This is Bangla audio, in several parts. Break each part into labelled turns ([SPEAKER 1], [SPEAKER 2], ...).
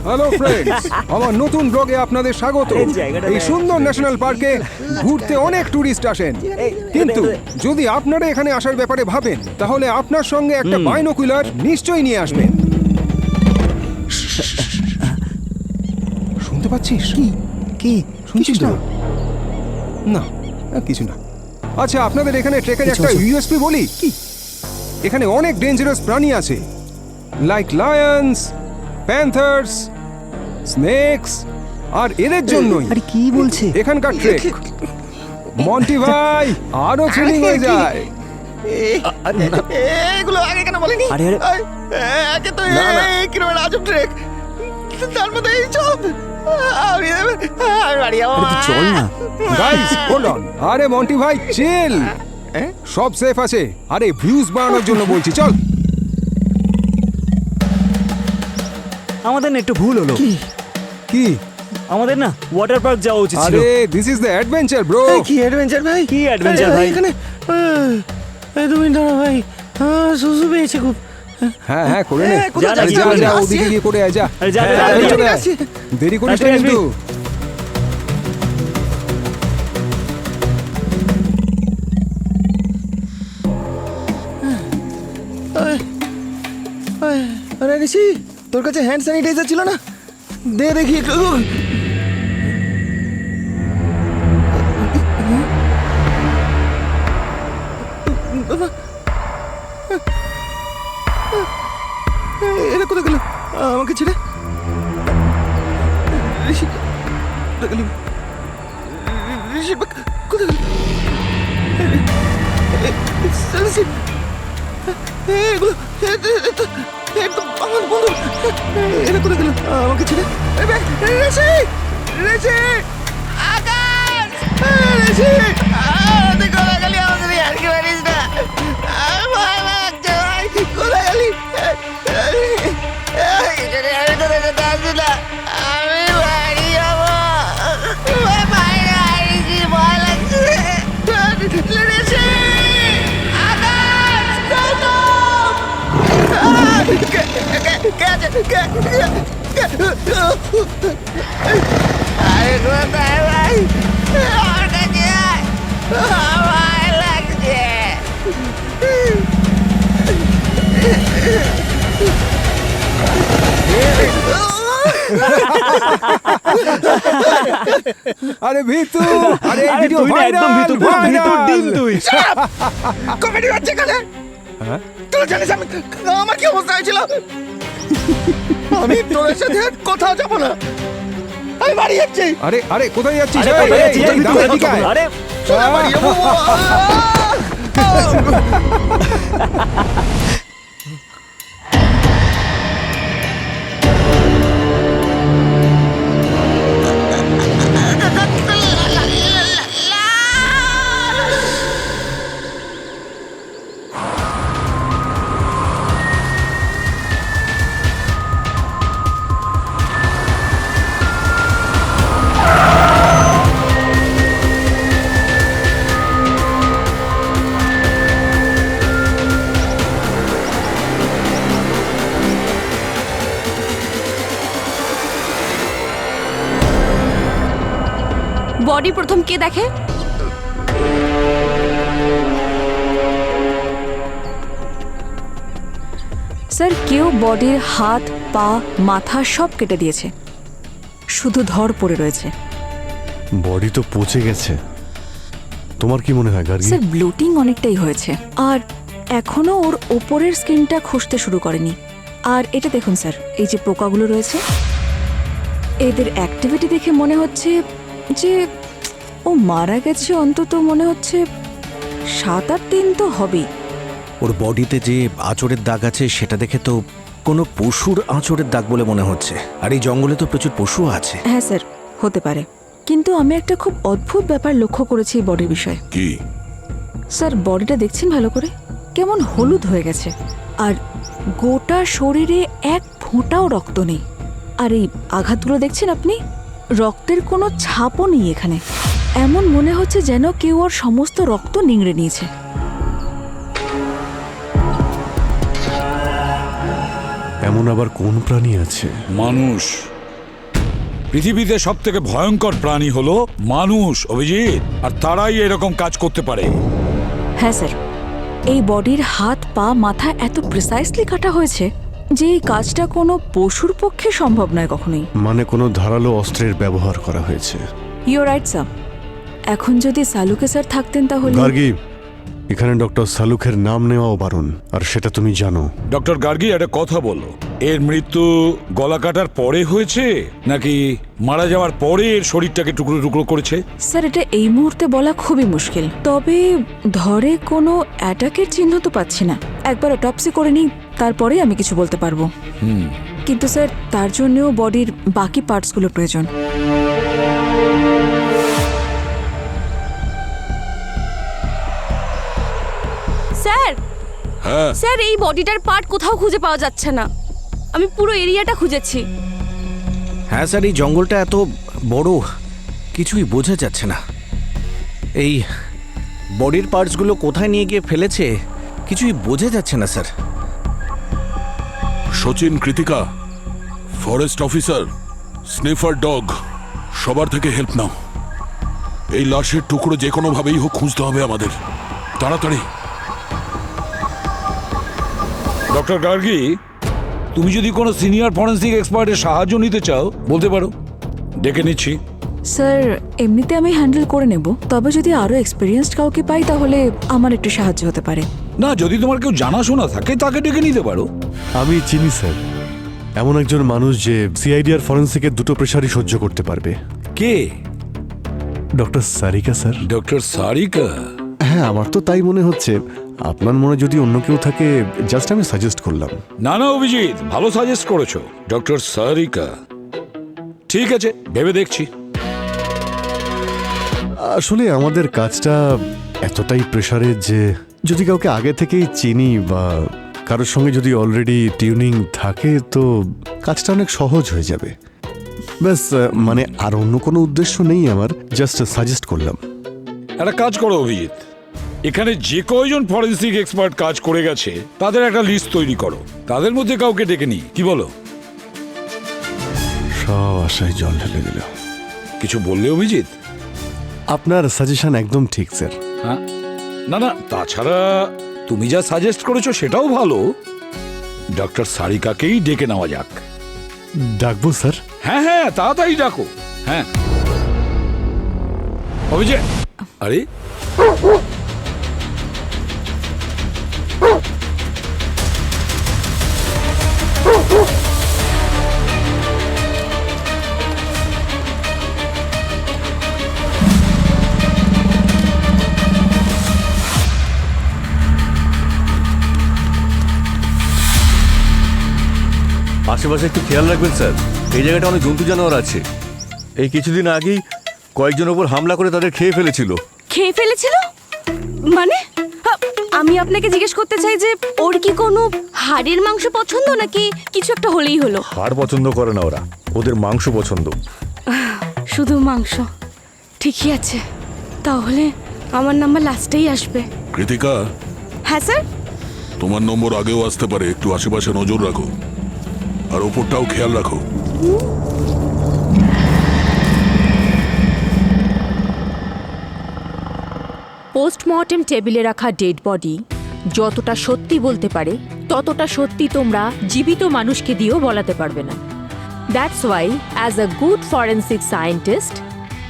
[SPEAKER 1] হ্যালো ফ্রেন্ডস, আমার নতুন ব্লগে আপনাদের স্বাগত। এই সুন্দর ন্যাশনাল পার্কে ঘুরতে অনেক টুরিস্ট আসেন, কিন্তু যদি আপনারা এখানে আসার ব্যাপারে ভাবেন তাহলে আপনার সঙ্গে একটা বাইনোকুলার নিশ্চয়ই নিয়ে আসবেন। শুনতে পাচ্ছিস?
[SPEAKER 2] কি
[SPEAKER 1] শুনছিস না? না, কিছু না। আচ্ছা, আপনাদের এখানে ট্রেকের একটা ইউএসপি বলি কি, এখানে অনেক ডেঞ্জারাস প্রাণী আছে, লাইক লায়ন্স, প্যান্থার্স, স্নেকস, আর এদের জন্যই
[SPEAKER 2] আরে কি বলছে?
[SPEAKER 1] এখানকার ট্রেক মন্টি ভাই আরো থ্রিলিং হয়ে যায়।
[SPEAKER 3] এগুলো আগে কেন বলেনি?
[SPEAKER 2] আরে আরে
[SPEAKER 3] আগে তো কিরকম আজব ট্রেক, তার মধ্যে এই সব। আমি বাড়ি যাবো।
[SPEAKER 2] আরে তুই চল না।
[SPEAKER 1] গাইস হোল্ড অন, আরে মন্টি ভাই চিল, সব সেফ আছে। আরে ভিউজ বাড়ানোর জন্য বলছি, চল।
[SPEAKER 2] আমাদের না একটু ভুল হলো।
[SPEAKER 1] কি?
[SPEAKER 2] আমাদের না ওয়াটার পার্ক যাওয়া উচিত ছিল।
[SPEAKER 1] আরে this is the adventure bro.
[SPEAKER 3] কি অ্যাডভেঞ্চার ভাই?
[SPEAKER 2] কি adventure ভাই?
[SPEAKER 3] এখানে তুমি দাঁড়া ভাই, সুসু পেয়েছে খুব।
[SPEAKER 1] হ্যাঁ হ্যাঁ করে নে,
[SPEAKER 3] কোথায়
[SPEAKER 1] আরে
[SPEAKER 2] যাচ্ছি?
[SPEAKER 1] যা যা
[SPEAKER 3] আসছি।
[SPEAKER 1] ওদিকে গিয়ে করে আয়, যা।
[SPEAKER 2] আরে যা,
[SPEAKER 1] হ্যাঁ,
[SPEAKER 2] যা,
[SPEAKER 1] তাড়াতাড়ি
[SPEAKER 2] যা,
[SPEAKER 1] চলে
[SPEAKER 2] যা,
[SPEAKER 1] আয়। দেরি করিস না
[SPEAKER 2] তাড়াতাড়ি আসবি।
[SPEAKER 1] কিন্তু।
[SPEAKER 3] আরে ঋষি, তোর কাছে হ্যান্ড স্যানিটাইজার ছিল না? দে দেখি একটু। এটা কোথায় গেল? আমাকে ছেড়ে ঋষি কোথায় গেল? ঋষি কোথায় গেল? ঋষি, এগুলো একদম আমার বন্ধু। এটা কোথায় গেল? আমাকে ছেড়ে। ঋষি, ঋষি, আকাশ, ঋষি, তুই কোথায় গেলি? আমাদের আর কি পারিস না, ভয় লাগছে ভাই। কোথায় গেলি? আমি তো দেখতে আসছি না, আমি বাড়ি যাবো। বাইরে আইসি, ভয় লাগছে। ঋষি, আকাশ, গৌতম, আরে কোথায় ভাই? আমার কাছে আয়, ভয় লাগছে।
[SPEAKER 1] আরে ভিতু, আরে
[SPEAKER 2] আরে
[SPEAKER 1] ভিডিও
[SPEAKER 2] তুই না একদম ভিতর, পুরো ভিতর ডিম তুই।
[SPEAKER 3] কমেডি হচ্ছে এখানে। তুই জানিস আমার কি অবস্থা হয়েছিল? আমি তোর সাথে কোথাও যাবো না, আমি বাড়ি যাচ্ছি।
[SPEAKER 1] আরে আরে কোথায় যাচ্ছিস?
[SPEAKER 2] আরে
[SPEAKER 1] এই,
[SPEAKER 2] কোথায়
[SPEAKER 1] এই,
[SPEAKER 2] যাচ্ছিস?
[SPEAKER 1] এই, দাঁড়া, এদিকে আয়।
[SPEAKER 2] আরে
[SPEAKER 3] চলে বাড়ি যাবো।
[SPEAKER 4] বডি প্রথম কে দেখে? স্যার, কেউ বডির হাত, পা, মাথা সব কেটে দিয়েছে, শুধু ধর পড়ে রয়েছে।
[SPEAKER 5] বডি তো পচে গেছে। তোমার কি মনে হয় গার্গী?
[SPEAKER 4] স্যার, ব্লোটিং অনেকটাই হয়েছে, আর এখনো ওর ওপরের স্কিনটা খসতে শুরু করেনি। আর এটা দেখুন স্যার, এই যে পোকাগুলো রয়েছে, এদের অ্যাক্টিভিটি দেখে মনে হচ্ছে যে ও মারা গেছে অন্তত মনে হচ্ছে 7-8 দিন তো হবেই।
[SPEAKER 6] ওর বডিতে যে আঁচড়ের দাগ আছে সেটা দেখে তো কোনো পশুর আঁচড়ের দাগ বলে মনে হচ্ছে। আর এই জঙ্গলে তো প্রচুর পশু আছে।
[SPEAKER 4] হ্যাঁ স্যার, হতে পারে, কিন্তু আমি একটা খুব অদ্ভুত ব্যাপার লক্ষ্য করেছি এই বডির বিষয়ে।
[SPEAKER 5] কি?
[SPEAKER 4] স্যার, বডিটা দেখছেন ভালো করে, কেমন হলুদ হয়ে গেছে, আর গোটা শরীরে এক ফোঁটাও রক্ত নেই। আর এই আঘাতগুলো দেখছেন আপনি, রক্তের কোনো ছাপও নেই এখানে। এমন মনে হচ্ছে যেন কেউ ওর সমস্ত রক্ত নিংড়ে নিয়েছে।
[SPEAKER 5] এমন আবার কোন প্রাণী আছে?
[SPEAKER 7] মানুষ। পৃথিবীতে সব থেকে ভয়ঙ্কর প্রাণী হলো মানুষ, অভিজিৎ। আর তারাই এরকম কাজ করতে পারে।
[SPEAKER 4] হ্যাঁ স্যার, এই বডির হাত পা মাথা এত প্রিসাইসলি কাটা হয়েছে যে এই কাজটা কোনো পশুর পক্ষে সম্ভব নয় কখনোই।
[SPEAKER 5] মানে কোনো ধারালো অস্ত্রের ব্যবহার করা হয়েছে।
[SPEAKER 4] You right sir. এখন যদি সালুকে স্যার থাকতেন তাহলে।
[SPEAKER 5] গার্গী, এখানে ডক্টর সালুখের নাম নেওয়াও বারণ, আর সেটা তুমি জানো।
[SPEAKER 7] ডক্টর গার্গী, একটা কথা বলো, এর মৃত্যু গলা কাটার পরে হয়েছে নাকি মারা যাওয়ার পরে এর শরীরটাকে টুকরো টুকরো করেছে?
[SPEAKER 4] স্যার এটা এই মুহূর্তে বলা খুবই মুশকিল, তবে ধরে কোনো অ্যাটাকের চিহ্ন তো পাচ্ছি না। একবার অটপসি করে নিই, তারপরে আমি কিছু বলতে পারবো। কিন্তু স্যার তার জন্যও বডির বাকি পার্টসগুলো প্রয়োজন।
[SPEAKER 8] স্যার, স্যার এই বডিটার পার্ট কোথাও খুঁজে পাওয়া যাচ্ছে না। আমি পুরো এরিয়াটা খুঁজেছি।
[SPEAKER 6] হ্যাঁ স্যার, এই জঙ্গলটা এত বড়, কিছুই বোঝা যাচ্ছে না। এই বডির পার্টসগুলো কোথায় নিয়ে গিয়ে ফেলেছে কিছুই বোঝা যাচ্ছে না sir.
[SPEAKER 9] Sachin, Krittika, forest officer, sniffer dog, সবার থেকে হেল্প নাও। এই লাশের টুকরো যে কোনো ভাবেই হোক খুঁজতে হবে আমাদের, তাড়াতাড়ি।
[SPEAKER 7] ডক্টর গার্গী, তুমি যদি কোনো সিনিয়র ফরেন্সিক এক্সপার্টের সাহায্য নিতে চাও বলতে পারো, ডেকে নিচ্ছি।
[SPEAKER 4] স্যার এমনিতে আমি হ্যান্ডেল করে নেব, তবে যদি আরও এক্সপিরিয়েন্সড কাউকে পাই তাহলে আমার একটু সাহায্য হতে পারে।
[SPEAKER 7] না, যদি তোমার কেউ জানাশোনা থাকে তাকে ডেকে নিতে পারো।
[SPEAKER 5] আমি চিনি স্যার এমন একজন মানুষ যে সিআইডি আর ফরেন্সিকের দুটো প্রেশারই সহ্য করতে পারবে।
[SPEAKER 7] কে?
[SPEAKER 5] Doctor Sarika sir.
[SPEAKER 7] Doctor Sarika?
[SPEAKER 5] হ্যাঁ, আমার তো তাই মনে হচ্ছে। আপনার মনে যদি অন্য কেউ থাকে, জাস্ট আমি সাজেস্ট করলাম।
[SPEAKER 7] না না অভিজিৎ, ভালো সাজেস্ট করেছো, ডক্টর সারিকা। ঠিক আছে, ভেবে দেখছি।
[SPEAKER 5] আসলে আমাদের কাজটা এতটাই প্রেশারের যে যদি কাউকে আগে থেকেই চিনি বা কারোর সঙ্গে যদি অলরেডি টিউনিং থাকে তো কাজটা অনেক সহজ হয়ে যাবে। ব্যাস, মানে আর অন্য কোনো উদ্দেশ্য নেই আমার, জাস্ট সাজেস্ট করলাম।
[SPEAKER 7] একটা কাজ করো অভিজিৎ, এখানে যে কয়জন ফরেন্সিক এক্সপার্ট কাজ করে গেছে তাদের একটা লিস্ট তৈরি করো, তাদের মধ্যে কাউকে ডেকে নি, কি বলো?
[SPEAKER 5] সব আশায় জল ঢেলে দিল।
[SPEAKER 7] কিছু বললে অভিজিৎ?
[SPEAKER 5] আপনার সাজেশন একদম ঠিক স্যার।
[SPEAKER 7] হ্যাঁ, না না, তাছাড়া তুমি যা সাজেস্ট করেছো সেটাও ভালো। ডক্টর সারিকাকেই ডেকে নেওয়া যাক।
[SPEAKER 5] ডাকবো স্যার?
[SPEAKER 7] হ্যাঁ হ্যাঁ, তাড়াতাড়ি ডাকো। হ্যাঁ অভিজিৎ, আরে
[SPEAKER 10] আশেপাশে একটু খেয়াল রাখবেন স্যার, এই জায়গাটা অনেক জন্তু জানোয়ার আছে। এই কিছুদিন আগেই কয়েকজন ওপর হামলা করে তাদের খেয়ে ফেলেছিল।
[SPEAKER 8] খেয়ে ফেলেছিল মানে? আমি আপনাকে জিজ্ঞেস করতে চাই যে ওর কি কোনো হাড়ের মাংস পছন্দ নাকি কিছু একটা হলেই হলো?
[SPEAKER 10] হাড় পছন্দ করে না ওরা, ওদের মাংস পছন্দ।
[SPEAKER 8] শুধু মাংস? ঠিকই আছে, তাহলে আমার নাম্বার লাস্টেই আসবে।
[SPEAKER 9] কৃতিকা,
[SPEAKER 8] হ্যাঁ স্যার।
[SPEAKER 9] তোমার নম্বর আগেও আসতে পারে, একটু আশেপাশে নজর রাখো আর ওপরটাও খেয়াল রাখো।
[SPEAKER 11] পোস্টমর্টেম টেবিলে রাখা ডেড বডি যতটা সত্যি বলতে পারে ততটা সত্যি তোমরা জীবিত মানুষকে দিয়েও বলাতে পারবে না। That's why as a good forensic scientist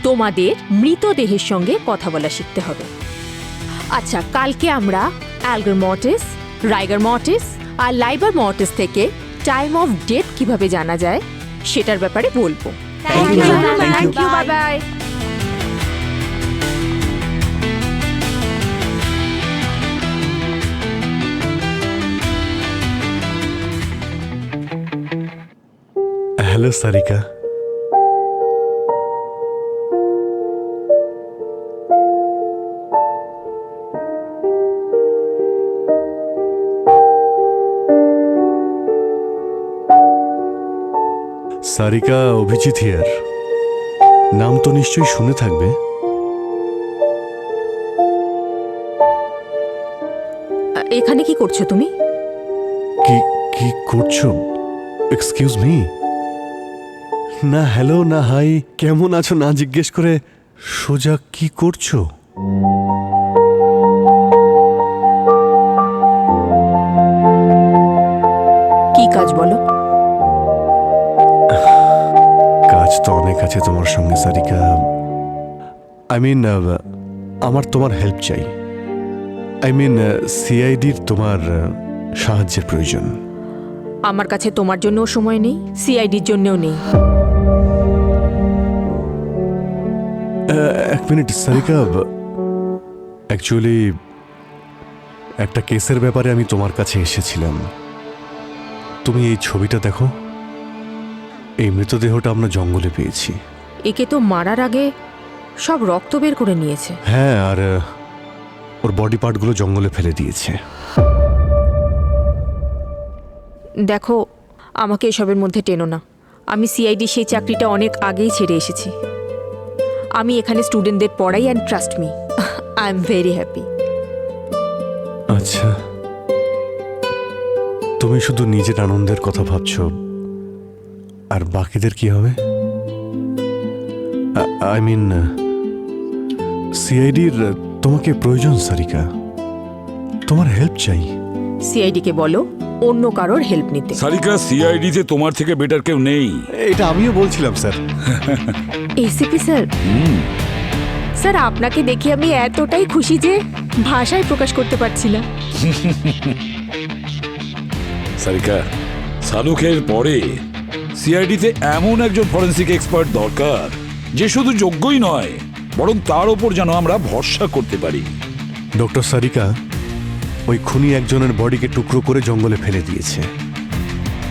[SPEAKER 11] তোমাদের মৃতদেহের সঙ্গে কথা বলা শিখতে হবে। আচ্ছা, কালকে আমরা অ্যালগার মর্টিস, রাইগার মর্টিস আর লাইবার মর্টিস থেকে টাইম অফ ডেথ কিভাবে জানা যায় সেটার ব্যাপারে বলবো।
[SPEAKER 8] Thank you,
[SPEAKER 11] bye bye.
[SPEAKER 5] Hello Sarika. Sarika, Abhijit here. নাম তো নিশ্চয়ই শুনে থাকবে।
[SPEAKER 11] এখানে কি করছো তুমি?
[SPEAKER 5] কি কি করছো? এক্সকিউজ মি, না হ্যালো না হাই, কেমন আছো না জিজ্ঞেস করে সোজা কি করছো?
[SPEAKER 11] কি কাজ বলো?
[SPEAKER 5] কাজ তো অনেক আছে তোমার সঙ্গে সারিকা। আই মিন আমার তোমার হেল্প চাই। আই মিন সিআইডির তোমার সাহায্যের প্রয়োজন।
[SPEAKER 11] আমার কাছে তোমার জন্যও সময় নেই, সিআইডির জন্যও নেই।
[SPEAKER 5] এক মিনিট সারিকা, অ্যাকচুয়ালি একটা কেসের ব্যাপারে আমি তোমার কাছে এসেছিলাম। তুমি এই ছবিটা দেখো, এই মৃতদেহটা আমরা জঙ্গলে পেয়েছি।
[SPEAKER 11] একে তো মারার আগে সব রক্ত বের করে নিয়েছে।
[SPEAKER 5] হ্যাঁ, আর ওর বডি পার্টগুলো জঙ্গলে ফেলে দিয়েছে।
[SPEAKER 11] দেখো, আমাকে এসবের মধ্যে টেনো না। আমি সিআইডি সেই চাকরিটা অনেক আগেই ছেড়ে এসেছি। আমি এখানে স্টুডেন্টদের পড়াই, and trust me, I am very happy.
[SPEAKER 5] আচ্ছা, তুমি শুধু নিজের আনন্দের কথা ভাবছো, আর বাকিদের কি হবে? আই মিন সিআইডির তোমাকে প্রয়োজন সারিকা, তোমার হেল্প চাই।
[SPEAKER 11] সিআইডিকে বলো অন্য কারোর হেল্প নিতে।
[SPEAKER 7] সারিকা, সিআইডিতে তোমার থেকে বেটার কেউ নেই।
[SPEAKER 5] এটা আমিও বলছিলাম স্যার।
[SPEAKER 11] এসিপি স্যার, স্যার আপনাকে দেখে আমি এতটাই খুশি যে ভাষায় প্রকাশ করতে পারছি না।
[SPEAKER 7] সারিকা, সালুকের পরে সিআইডিতে এমন একজন ফরেন্সিক এক্সপার্ট দরকার যে শুধু যোগ্যই নয়, বরং তার ওপর যেন আমরা ভরসা করতে পারি।
[SPEAKER 5] ডক্টর সারিকা, ওই খুনি একজনের বডিকে টুকরো করে জঙ্গলে ফেলে দিয়েছে।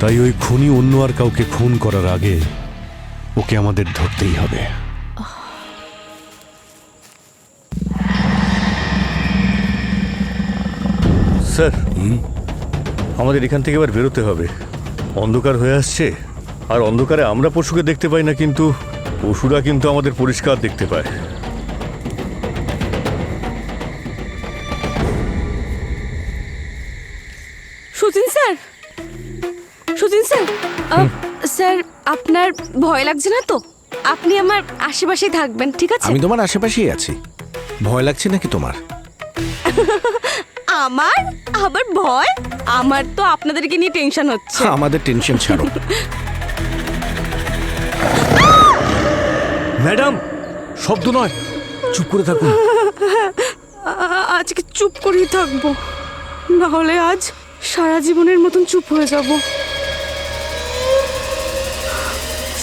[SPEAKER 5] তাই ওই খুনি অন্য আর কাউকে খুন করার আগে ওকে আমাদের ধরতেই হবে।
[SPEAKER 10] স্যার, আমাদের এখান থেকে এবার বেরোতে হবে। অন্ধকার হয়ে আসছে, আর অন্ধকারে আমরা পশুকে দেখতে পাই না, কিন্তু পশুরা কিন্তু আমাদের পরিষ্কার দেখতে পায়।
[SPEAKER 8] Soo-jin sir, Soo-jin sir, sir আপনার ভয় লাগছে না তো? আপনি আমার আশেপাশেই থাকবেন, ঠিক আছে?
[SPEAKER 6] আমি তোমার আশেপাশেই আছি। ভয় লাগছে নাকি তোমার?
[SPEAKER 8] আমার আবার ভয়? আমার তো আপনাদেরকে নিয়ে টেনশন হচ্ছে।
[SPEAKER 6] আমাদের টেনশন ছাড়ো।
[SPEAKER 10] ম্যাডাম, শব্দ নয়, চুপ করে থাকুন।
[SPEAKER 8] আজকে চুপ করেই থাকবো, না হলে আজ সারা জীবনের মতন চুপ হয়ে যাব।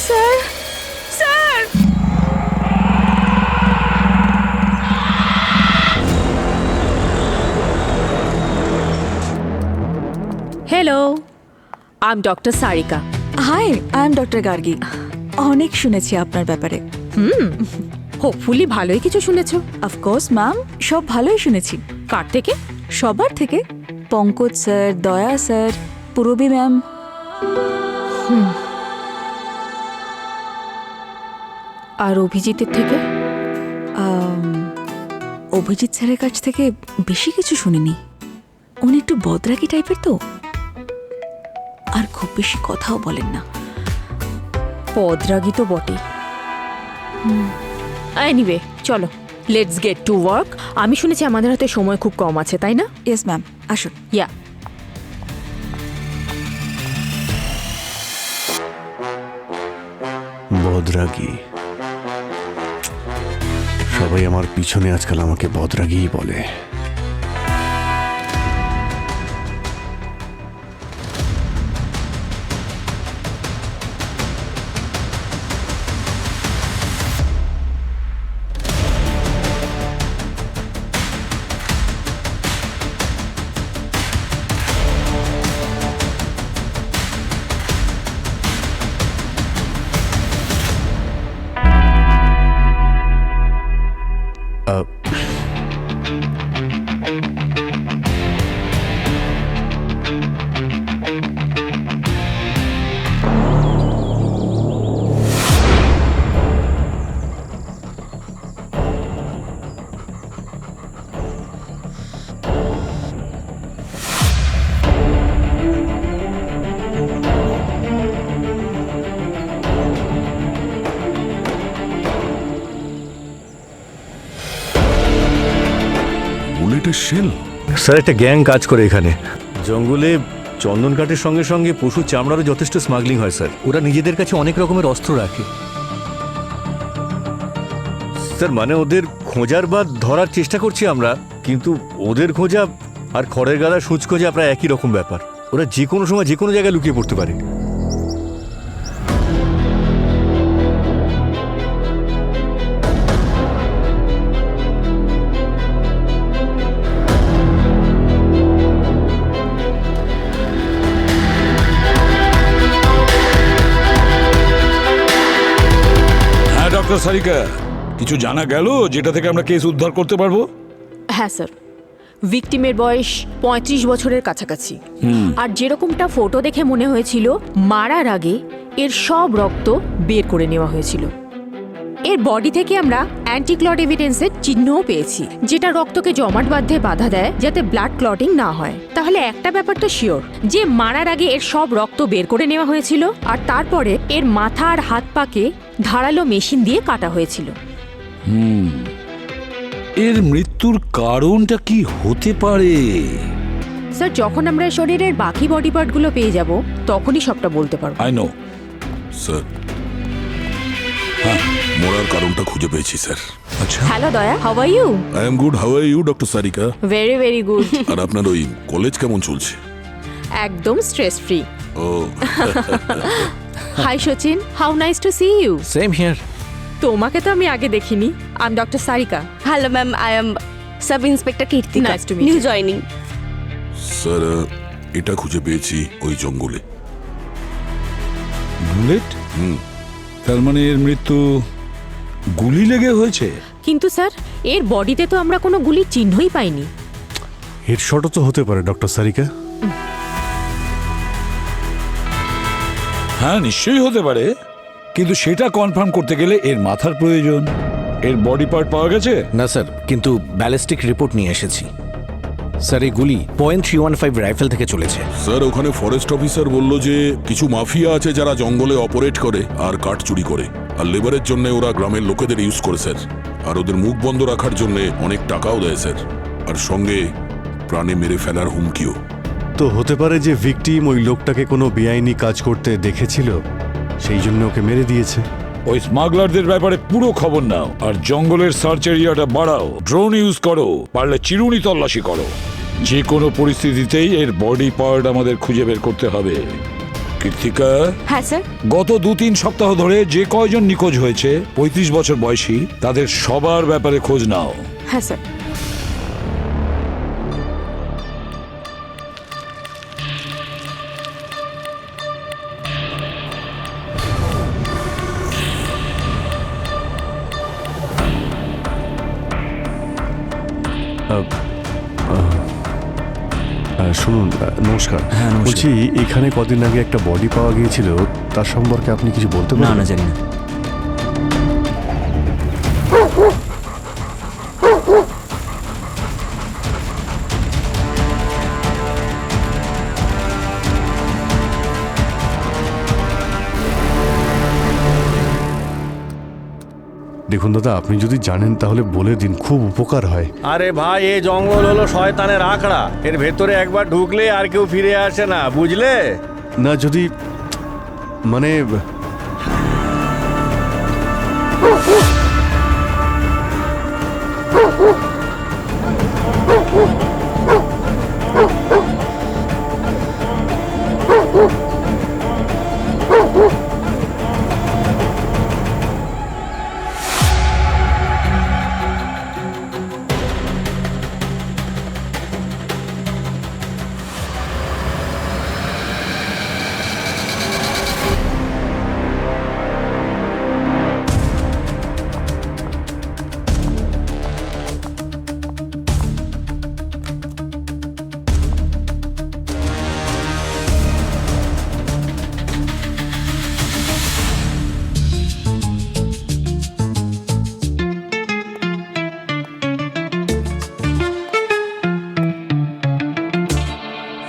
[SPEAKER 8] Sir, sir,
[SPEAKER 11] hello, I am doctor Sarika.
[SPEAKER 4] Hi, I am doctor Gargi. অনেক শুনেছি আপনার ব্যাপারে।
[SPEAKER 11] হোপফুলি ভালোই কিছু শুনেছো।
[SPEAKER 4] অফকোর্স ম্যাম, সব ভালোই শুনেছি।
[SPEAKER 11] কার থেকে?
[SPEAKER 4] সবার থেকে। পঙ্কজ স্যার, দয়া স্যার, পূরবী ম্যাম।
[SPEAKER 11] আর অভিজিতের থেকে?
[SPEAKER 4] অভিজিৎ স্যারের কাছ থেকে বেশি কিছু শুনিনি। উনি একটু বদরাকি টাইপের তো, আর খুব বেশি কথাও বলেন না।
[SPEAKER 11] পদরাগী তো বটে। এনিওয়ে, চলো লেটস গেট টু ওয়ার্ক। আমি শুনেছি আমাদের হাতে সময় খুব কম আছে, তাই না?
[SPEAKER 4] ইয়েস ম্যাম, আসুন।
[SPEAKER 11] ইয়া,
[SPEAKER 5] বদরাগী, সবাই আমার পিছনে আজকাল আমাকে বদরাগীই বলে।
[SPEAKER 9] কাঠের শেল?
[SPEAKER 10] স্যার একটা গ্যাং কাজ করে এখানে জঙ্গলে। চন্দন কাঠের সঙ্গে সঙ্গে পশু চামড়ারও যথেষ্ট স্মাগলিং হয় স্যার। ওরা নিজেদের কাছে অনেক রকমের অস্ত্র রাখে স্যার। মানে ওদের খোঁজার বা ধরার চেষ্টা করছি আমরা, কিন্তু ওদের খোঁজা আর খড়ের গাদা সূচ খোঁজা প্রায় একই রকম ব্যাপার। ওরা যে কোনো সময় যে কোনো জায়গায় লুকিয়ে পড়তে পারে।
[SPEAKER 7] হ্যাঁ ডক্টর সারিকা, কিছু জানা গেল যেটা থেকে আমরা কেস উদ্ধার করতে পারবো?
[SPEAKER 11] হ্যাঁ স্যার, ভিকটিমের বয়স 35 বছরের কাছাকাছি। আর যেরকমটা ফটো দেখে মনে হয়েছিল, মারার আগে এর সব রক্ত বের করে নেওয়া হয়েছিল। এর বডি থেকে আমরা অ্যান্টিক্লট এভিডেন্সের চিহ্নও পেয়েছি, যেটা রক্তকে জমাট বাঁধতে বাধা দেয় যাতে ব্লাড ক্লটিং না হয়। তাহলে একটা ব্যাপারটা শিওর যে মারার আগে এর সব রক্ত বের করে নেওয়া হয়েছিল, আর তারপরে এর মাথা আর হাত পাকে ধারালো মেশিন দিয়ে কাটা হয়েছিল।
[SPEAKER 7] এর মৃত্যুর কারণটা কি হতে পারে?
[SPEAKER 11] স্যার, যখন আমরা শরীরের বাকি বডি পার্টগুলো পেয়ে যাব তখনই সবটা বলতে পারবো।
[SPEAKER 7] আই নো
[SPEAKER 9] স্যার, হ্যাঁ, মরার কারণটা খুঁজে পেয়েছি স্যার।
[SPEAKER 7] আচ্ছা,
[SPEAKER 11] hello Daya, how are you?
[SPEAKER 9] I am good, how are you doctor Sarika?
[SPEAKER 11] Very very good.
[SPEAKER 9] আর আপনার ওই কলেজ কেমন চলছে?
[SPEAKER 11] একদম স্ট্রেস ফ্রি।
[SPEAKER 9] ও
[SPEAKER 11] hi Sachin, how nice to see you.
[SPEAKER 6] Same here.
[SPEAKER 11] তোমাকে তো আমি আগে দেখিনি। I am doctor Sarika.
[SPEAKER 8] Hello ma'am, I am sub inspector Kirtika.
[SPEAKER 11] Nice to meet
[SPEAKER 8] new
[SPEAKER 11] you.
[SPEAKER 8] Joining.
[SPEAKER 9] Sir, এটা খুঁজে পেয়েছি ওই জঙ্গলে।
[SPEAKER 7] বুলেট? তার মানে এর মৃত্যু গুলি লেগে হয়েছে?
[SPEAKER 11] কিন্তু স্যার, এর বডিতে তো আমরা কোনো গুলির চিহ্নই পাইনি।
[SPEAKER 5] হেডশটও তো হতে পারে ডক্টর সারিকা।
[SPEAKER 7] হ্যাঁ, নিশ্চয়ই হতে পারে, কিন্তু সেটা কনফার্ম করতে গেলে এর মাথার প্রয়োজন। এর বডি পার্ট পাওয়া গেছে?
[SPEAKER 6] না স্যার, কিন্তু ব্যালিস্টিক রিপোর্ট নিয়ে এসেছি। স্যার, এই গুলি .315 রাইফেল থেকে চলেছে।
[SPEAKER 9] স্যার, ওখানে ফরেস্ট অফিসার বলল যে কিছু মাফিয়া আছে যারা জঙ্গলে অপারেট করে আর কাঠ চুরি করে, আর লেবারের জন্য ওরা গ্রামের লোকেদের ইউজ করে স্যার। আর ওদের মুখ বন্ধ রাখার জন্য অনেক টাকাও দেয় স্যার, আর সঙ্গে প্রাণে মেরে ফেলার হুমকিও।
[SPEAKER 5] তো হতে পারে যে ভিকটিম ওই লোকটাকে কোনো বেআইনি কাজ করতে দেখেছিল, সেই জন্য ওকে মেরে দিয়েছে।
[SPEAKER 7] ওই স্মাগলারদের ব্যাপারে পুরো খবর নাও, আর জঙ্গলের সার্চ এরিয়াটা বাড়াও। ড্রোন ইউজ করো, পারলে চিরুনি তল্লাশি করো। যে কোনো পরিস্থিতিতেই এর বডি পার্ট আমাদের খুঁজে বের করতে হবে। কীর্তিকা,
[SPEAKER 8] হ্যাঁ স্যার।
[SPEAKER 7] গত 2-3 সপ্তাহ ধরে যে কয়জন নিখোঁজ হয়েছে 35 বছর বয়সী, তাদের সবার ব্যাপারে খোঁজ নাও।
[SPEAKER 8] হ্যাঁ স্যার।
[SPEAKER 5] শুনুন, নমস্কার।
[SPEAKER 2] হ্যাঁ, নমস্কার।
[SPEAKER 5] বলছি, এখানে কদিন আগে একটা বডি পাওয়া গিয়েছিল, তার সম্পর্কে আপনি কিছু বলতে
[SPEAKER 2] না
[SPEAKER 5] পারেন?
[SPEAKER 2] না, জানি না।
[SPEAKER 5] দেখুন দাদা, আপনি যদি জানেন তাহলে বলে দিন, খুব উপকার হয়।
[SPEAKER 10] আরে ভাই, এই জঙ্গল হলো শয়তানের আখড়া। এর ভেতরে একবার ঢুকলে আর কেউ ফিরে আসে না, বুঝলে?
[SPEAKER 5] না, যদি মানে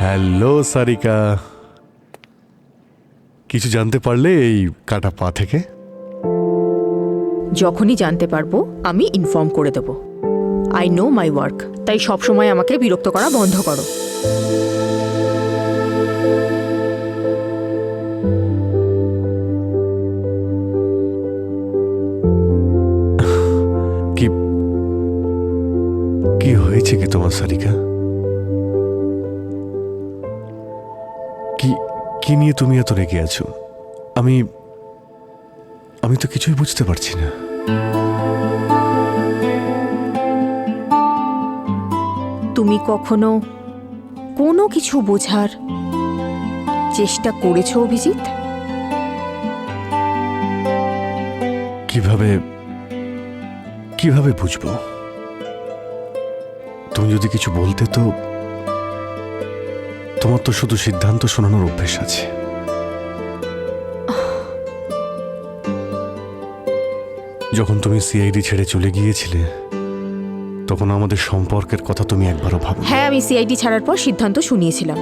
[SPEAKER 5] হ্যালো সারিকা, কিছু জানতে পারলে এই কাটা পা থেকে?
[SPEAKER 11] যখনই জানতে পারবো আমি ইনফর্ম করে দেব। আই নো মাই ওয়ার্ক, তাই সবসময় আমাকে বিরক্ত করা বন্ধ করো।
[SPEAKER 5] কি কি হয়েছে কি তোমার সারিকা? কি কি নিয়ে তুমি এত রেগে আছো? আমি তো কিছুই বুঝতে পারছি না।
[SPEAKER 11] তুমি কখনো কোনো কিছু বোঝার চেষ্টা করেছো অভিজিৎ?
[SPEAKER 5] কিভাবে বুঝবো? তুমি যদি কিছু বলতে তো। তোমার তো শুধু সিদ্ধান্ত শোনানোর অভ্যেস আছে। যখন তুমি সিআইডি ছেড়ে চলে গিয়েছিলে তখন আমাদের সম্পর্কের কথা তুমি একবারও ভাবো?
[SPEAKER 11] হ্যাঁ, আমি সিআইডি ছাড়ার পর সিদ্ধান্ত শুনিয়েছিলাম,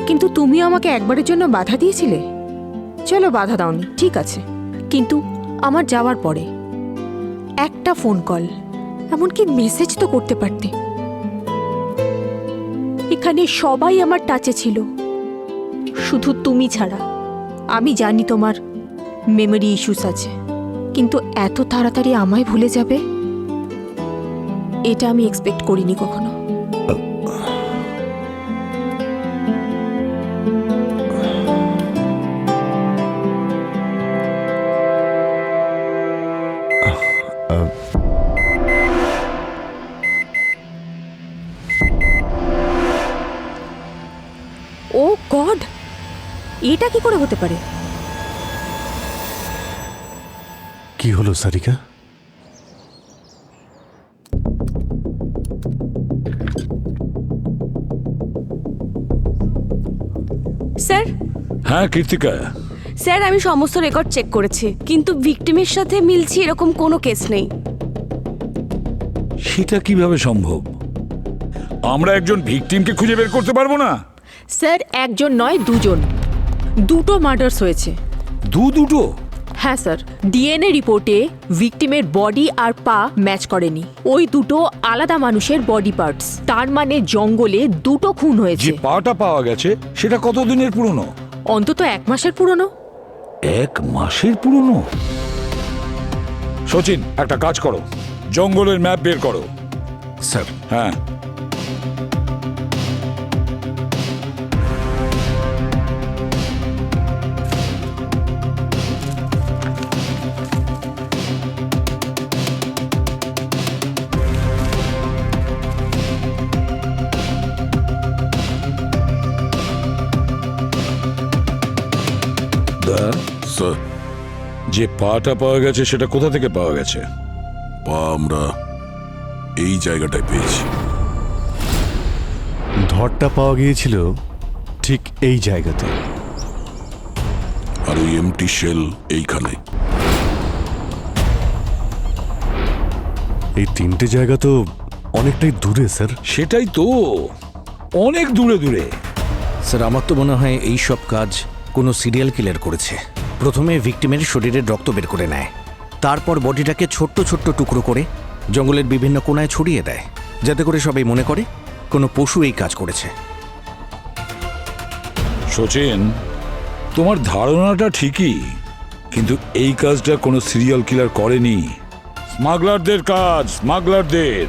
[SPEAKER 11] কিন্তু তুমি আমাকে একবারের জন্য বাধা দিয়েছিলে। চলো, বাধা দাওনি, ঠিক আছে, কিন্তু আমার যাওয়ার পরে একটা ফোন কল, এমনকি মেসেজ তো করতে পারতে। এখানে সবাই আমার টাচে ছিল, শুধু তুমি ছাড়া। আমি জানি তোমার মেমোরি ইস্যুস আছে, কিন্তু এত তাড়াতাড়ি আমায় ভুলে যাবে এটা আমি এক্সপেক্ট করিনি কখনো। ও গড, এটা কি করে হতে পারে?
[SPEAKER 5] কি হলো সারিকা?
[SPEAKER 8] স্যার,
[SPEAKER 7] হ্যাঁ কীর্তিকা,
[SPEAKER 8] স্যার আমি সমস্ত রেকর্ড চেক করেছি, কিন্তু ভিকটিমের সাথে মিলছে এরকম কোনো কেস নেই।
[SPEAKER 7] সেটা কিভাবে সম্ভব? আমরা একজন ভিকটিমকে খুঁজে বের করতে পারবো না?
[SPEAKER 11] স্যার, একজন নয়, দুটো মার্ডার্স হয়েছে।
[SPEAKER 7] দুটো?
[SPEAKER 11] হ্যাঁ স্যার, ডিএনএ রিপোর্টে ভিকটিমের বডি আর পা ম্যাচ করেনি। ওই দুটো আলাদা মানুষের বডি পার্টস, তার মানে জঙ্গলে দুটো খুন
[SPEAKER 7] যে
[SPEAKER 11] হয়েছে।
[SPEAKER 7] পাটা পাওয়া গেছে সেটা কতদিনের পুরনো?
[SPEAKER 11] অন্তত 1 মাসের পুরনো।
[SPEAKER 7] 1 মাসের পুরনো? সচিন, একটা কাজ করো, জঙ্গলের ম্যাপ বের করো।
[SPEAKER 6] স্যার,
[SPEAKER 7] হ্যাঁ,
[SPEAKER 9] স্যার,
[SPEAKER 7] যে পাটা পাওয়া গেছে সেটা কোথা থেকে পাওয়া গেছে?
[SPEAKER 9] পা আমরা এই জায়গাটায় পেয়েছি।
[SPEAKER 5] ধরটা পাওয়া গিয়েছিল ঠিক এই জায়গাতে,
[SPEAKER 9] আর ওই এমটি শেল এইখানে।
[SPEAKER 5] এই 3টে জায়গা তো অনেকটাই দূরে স্যার।
[SPEAKER 7] সেটাই তো, অনেক দূরে দূরে।
[SPEAKER 6] স্যার আমার তো মনে হয় এই সব কাজ কোনো সিরিয়াল কিলার করেছে। প্রথমে ভিকটিমের শরীরের রক্ত বের করে নেয়, তারপর বডিটাকে ছোট্ট ছোট্ট টুকরো করে জঙ্গলের বিভিন্ন কোণায় ছড়িয়ে দেয়, যাতে করে সবাই মনে করে কোনো পশু এই কাজ করেছে।
[SPEAKER 7] সচিন, তোমার ধারণাটা ঠিকই, কিন্তু এই কাজটা কোনো সিরিয়াল কিলার করেনি। স্মাগলারদের কাজ, স্মাগলারদের।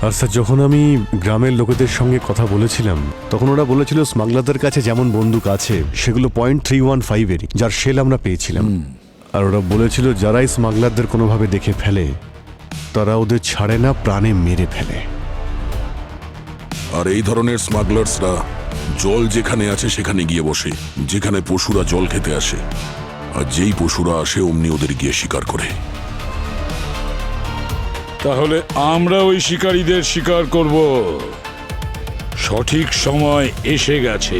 [SPEAKER 5] আর স্যার, যখন আমি গ্রামের লোকেদের সঙ্গে কথা বলেছিলাম তখন ওরা বলেছিল স্মাগলারদের কাছে যেমন বন্দুক আছে সেগুলো .315-এরই, যার শেল আমরা পেয়েছিলাম। আর ওরা বলেছিল যারাই স্মাগলারদের কোনোভাবে দেখে ফেলে তারা ওদের ছাড়ে না, প্রাণে মেরে ফেলে।
[SPEAKER 9] আর এই ধরনের স্মাগলার্সরা জল যেখানে আছে সেখানে গিয়ে বসে, যেখানে পশুরা জল খেতে আসে, আর যেই পশুরা আসে অমনি ওদের গিয়ে শিকার করে।
[SPEAKER 7] তাহলে আমরা ওই শিকারীদের শিকার করব। সঠিক সময় এসে গেছে।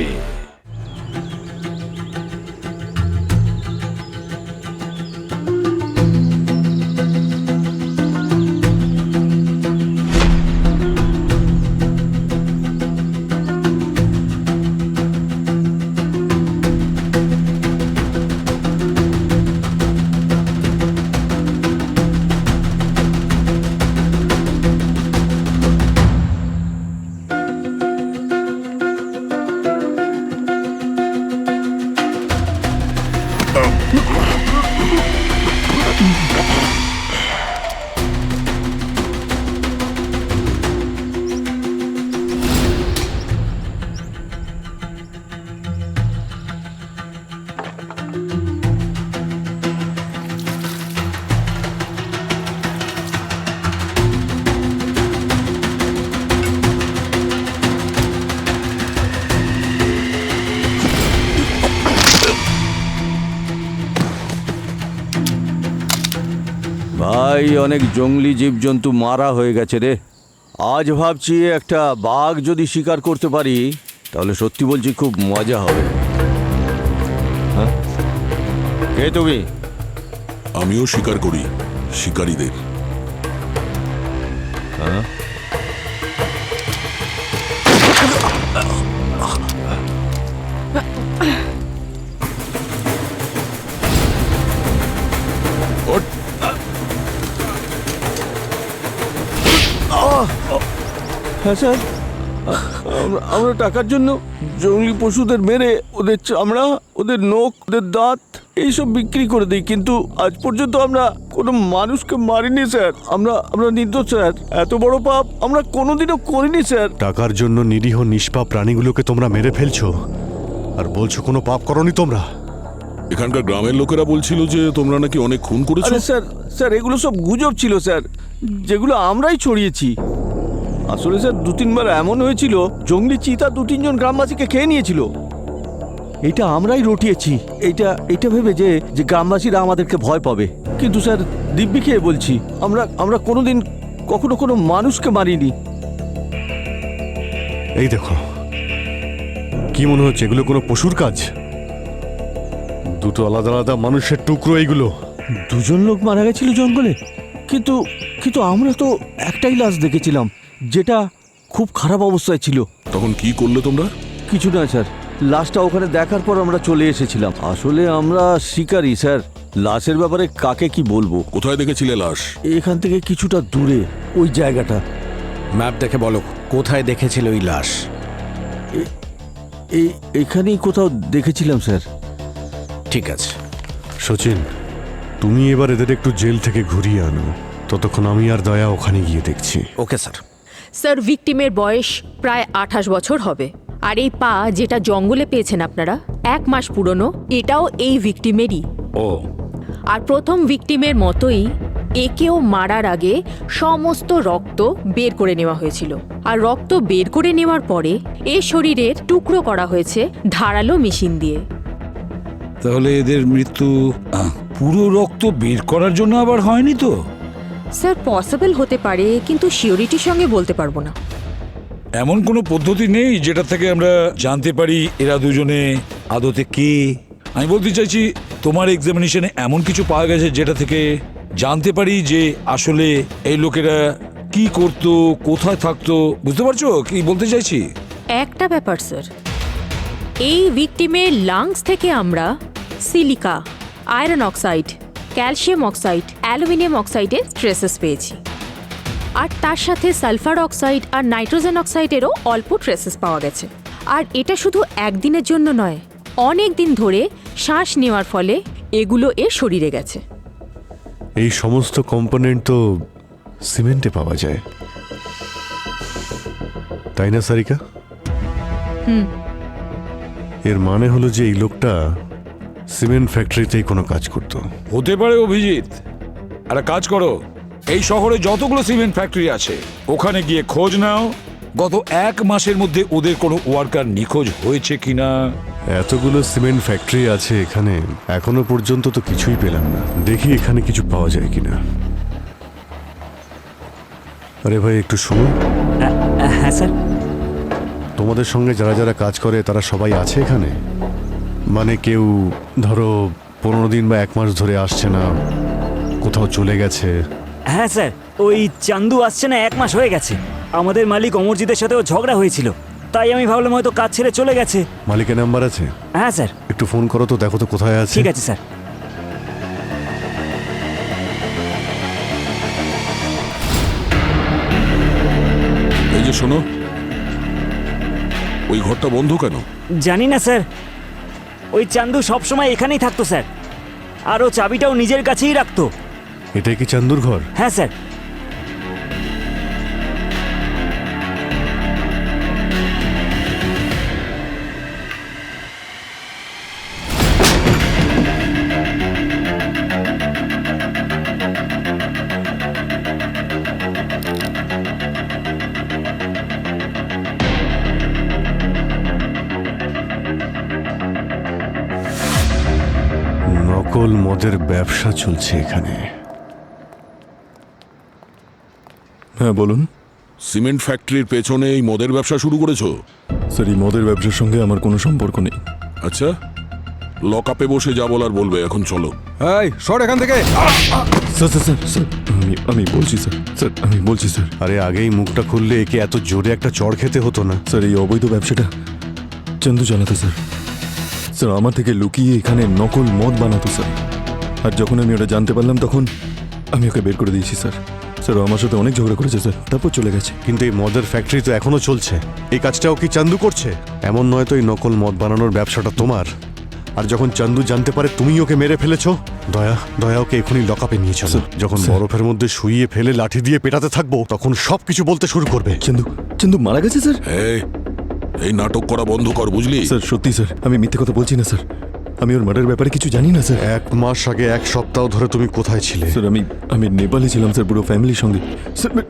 [SPEAKER 12] ভাই অনেক জঙ্গলি জীবজন্তু মারা হয়ে গেছে রে। আজ ভাবছি একটা বাঘ যদি শিকার করতে পারি তাহলে সত্যি বলছি খুব মজা হবে। হ্যাঁ, কে তুমি?
[SPEAKER 9] আমিও শিকার করি শিকারীদের।
[SPEAKER 12] হ্যাঁ, হ্যাঁ স্যার, আমরা টাকার জন্য জঙ্গলি পশুদের মেরে ওদের চামড়া, ওদের নখ, ওদের দাঁত এইসব বিক্রি করে দিই, কিন্তু আজ পর্যন্ত আমরা কোনো মানুষকে মারিনি স্যার। আমরা নির্দোষ স্যার। এত বড় পাপ আমরা কোনোদিনও করিনি স্যার।
[SPEAKER 5] টাকার জন্য নিরীহ নিষ্পাপ প্রাণীগুলোকে তোমরা মেরে ফেলছো আর বলছো কোনো পাপ করনি তোমরা।
[SPEAKER 9] এখানকার গ্রামের লোকেরা বলছিল যে তোমরা নাকি অনেক খুন করেছো।
[SPEAKER 12] আরে স্যার, স্যার এগুলো সব গুজব ছিল স্যার, যেগুলো আমরাই ছড়িয়েছি। আসলে স্যার 2-3 বার এমন হয়েছিল জঙ্গলি চিতা 2-3 জন গ্রামবাসীকে খেয়ে নিয়েছিল। এটা আমরাই রটিয়েছি, এইটা ভেবে যে গ্রামবাসীরা আমাদেরকে ভয় পাবে। কিন্তু স্যার দিব্যি খেয়ে বলছি আমরা কোনোদিন কখনো কোনো মানুষকে মারিনি।
[SPEAKER 5] এই দেখো, কি মনে হচ্ছে এগুলো কোনো পশুর কাজ? দুটো আলাদা আলাদা মানুষের টুকরো এইগুলো।
[SPEAKER 12] 2 জন লোক মারা গেছিল জঙ্গলে, কিন্তু আমরা তো একটাই লাশ দেখেছিলাম যেটা খুব খারাপ অবস্থায় ছিল।
[SPEAKER 9] তখন কি করলে তোমরা?
[SPEAKER 12] কিছু না স্যার, লাশটা ওখানে দেখার পর আমরা চলে এসেছিলাম। আসলে আমরা শিকারী স্যার, লাশের ব্যাপারে কাকে কি বলবো।
[SPEAKER 9] কোথায় দেখেছিলে লাশ?
[SPEAKER 12] এখান থেকে কিছুটা দূরে ওই জায়গাটা।
[SPEAKER 6] ম্যাপ দেখে বলো কোথায় দেখেছিল ওই লাশ।
[SPEAKER 12] এখানেই কোথাও দেখেছিলাম স্যার।
[SPEAKER 6] ঠিক আছে
[SPEAKER 5] সচিন, তুমি এবার এদের একটু জেল থেকে ঘুরিয়ে আনো, ততক্ষণ আমি আর দয়া ওখানে গিয়ে দেখছি।
[SPEAKER 6] Okay sir.
[SPEAKER 11] স্যার, ভিকটিমের বয়স প্রায় 28 বছর হবে। আর এই পা যেটা জঙ্গলে পেয়েছেন আপনারা 1 মাস পুরনো, এটাও এই ভিকটিমেরই।
[SPEAKER 7] ও,
[SPEAKER 11] আর প্রথম ভিকটিমের মতোই একেও মারার আগে সমস্ত রক্ত বের করে নেওয়া হয়েছিল। আর রক্ত বের করে নেওয়ার পরে এর শরীরের টুকরো করা হয়েছে ধারালো মেশিন দিয়ে।
[SPEAKER 7] তাহলে এদের মৃত্যু পুরো রক্ত বের করার জন্য আবার হয়নি তো?
[SPEAKER 11] স্যার পসিবল হতে পারে, কিন্তু সিওরিটির সঙ্গে বলতে পারবো না।
[SPEAKER 7] এমন কোনো পদ্ধতি নেই যেটা থেকে আমরা জানতে পারি এরা দুজনে আদতে কে? আমি বলতে চাইছি তোমার এক্সামিনেশনে এমন কিছু পাওয়া গেছে যেটা থেকে জানতে পারি যে আসলে এই লোকেরা কি করতো, কোথায় থাকতো? বুঝতে পারছো কি বলতে চাইছি?
[SPEAKER 11] একটা ব্যাপার স্যার, এই ভিকটিমের লাংস থেকে আমরা silica, iron oxide, calcium oxide, aluminium অক্সাইডের ট্রেসেস পেয়েছি। আর তার সাথে সালফার অক্সাইড আর নাইট্রোজেন অক্সাইডেরও অল্প ট্রেসেস পাওয়া গেছে। আর এটা শুধু একদিনের জন্য নয়, অনেক দিন ধরে শ্বাস নেওয়ার ফলে এগুলো এর শরীরে গেছে।
[SPEAKER 5] এই সমস্ত কম্পোনেন্ট তো সিমেন্টে পাওয়া যায়, তাই না সারিকা? এর মানে হলো যে এই লোকটা সিমেন্ট ফ্যাক্টরিতেই কোনো কাজ করতো।
[SPEAKER 7] হতে পারে অভিজিৎ। একটা কাজ করো, এই শহরে যতগুলো সিমেন্ট ফ্যাক্টরি আছে ওখানে গিয়ে খোঁজ নাও গত 1 মাসের মধ্যে ওদের কোনো ওয়ার্কার নিখোঁজ হয়েছে কিনা।
[SPEAKER 5] এতগুলো সিমেন্ট ফ্যাক্টরি আছে এখানে, এখনো পর্যন্ত তো কিছুই পেলাম না। দেখি এখানে কিছু পাওয়া যায় কিনা। আরে ভাই একটু শুনুন।
[SPEAKER 2] হ্যাঁ স্যার।
[SPEAKER 5] তোমাদের সঙ্গে যারা যারা কাজ করে তারা সবাই আছে এখানে? মানে কেউ ধরো 15 দিন বা 1 মাস ধরে আসছে না, কোথাও চলে গেছে?
[SPEAKER 2] হ্যাঁ স্যার, ওই চান্দু আসছে না 1 মাস হয়ে গেছে। আমাদের মালিক অমরজিতের সাথেও ঝগড়া হয়েছিল, তাই আমি ভাবলাম হয়তো কাজ ছেড়ে চলে গেছে।
[SPEAKER 5] মালিকের নাম্বার আছে?
[SPEAKER 2] হ্যাঁ স্যার।
[SPEAKER 5] একটু ফোন করো তো, দেখো তো কোথায় আছে।
[SPEAKER 2] ঠিক আছে স্যার।
[SPEAKER 9] এই যে শোনো, ওই ঘরটা বন্ধ কেন?
[SPEAKER 2] জানি না স্যার, ওই চান্দু সবসময় এখানেই থাকতো স্যার। আর ও চাবিটাও নিজের কাছেই রাখতো।
[SPEAKER 5] এটাই কি চান্দুর ঘর?
[SPEAKER 2] হ্যাঁ স্যার।
[SPEAKER 5] নকল মদের ব্যবসা চলছে এখানে।
[SPEAKER 13] হ্যাঁ বলুন।
[SPEAKER 9] সিমেন্ট ফ্যাক্টরির পেছনে এই মদের ব্যবসা শুরু করেছো?
[SPEAKER 13] স্যার এই মদের ব্যবসার সঙ্গে আমার কোনো সম্পর্ক নেই।
[SPEAKER 9] আচ্ছা, লক আপে বসে যা বলার বলবে, এখন চলো।
[SPEAKER 1] এই সর এখান থেকে।
[SPEAKER 13] স্যার স্যার স্যার স্যার আমি বলছি স্যার, স্যার আমি বলছি স্যার।
[SPEAKER 5] আরে আগেই মুখটা খুললে একে এত জোরে একটা চড় খেতে হতো না।
[SPEAKER 13] স্যার এই অবৈধ ব্যবসাটা চন্দু চালাতো স্যার। স্যার আমার থেকে লুকিয়ে এখানে নকল মদ বানাতো স্যার। আর যখন আমি ওটা জানতে পারলাম তখন আমি ওকে বের করে দিয়েছি স্যার। স্যার ও আমার সাথে অনেক ঝগড়া করেছে স্যার, তারপর চলে গেছে।
[SPEAKER 5] কিন্তু এই মদের ফ্যাক্টরি তো এখনো চলছে। এই কাজটাও কি চান্দু করছে? এমন নয় তো এই নকল মদ বানানোর ব্যবসাটা তোমার। আর যখন চান্দু জানতে পারে তুমি ওকে মেরে ফেলেছো, দয়া ওকে এখনই লকআপে নিয়ে চলো। যখন বরফের মধ্যে শুইয়ে ফেলে লাঠি দিয়ে পেটাতে থাকবো তখন সবকিছু বলতে শুরু করবে।
[SPEAKER 13] চন্দু মারা গেছে স্যার?
[SPEAKER 9] এই নাটক করা বন্ধ কর, বুঝলি?
[SPEAKER 13] স্যার সত্যি স্যার, আমি মিথ্যে কথা বলছি না স্যার। আমি ওর মার্ডারের ব্যাপারে কিছু জানি না স্যার।
[SPEAKER 5] 1 মাস আগে 1 সপ্তাহ ধরে তুমি কোথায় ছিলে?
[SPEAKER 13] স্যার আমি নেপালে ছিলাম স্যার, পুরো ফ্যামিলির সঙ্গে।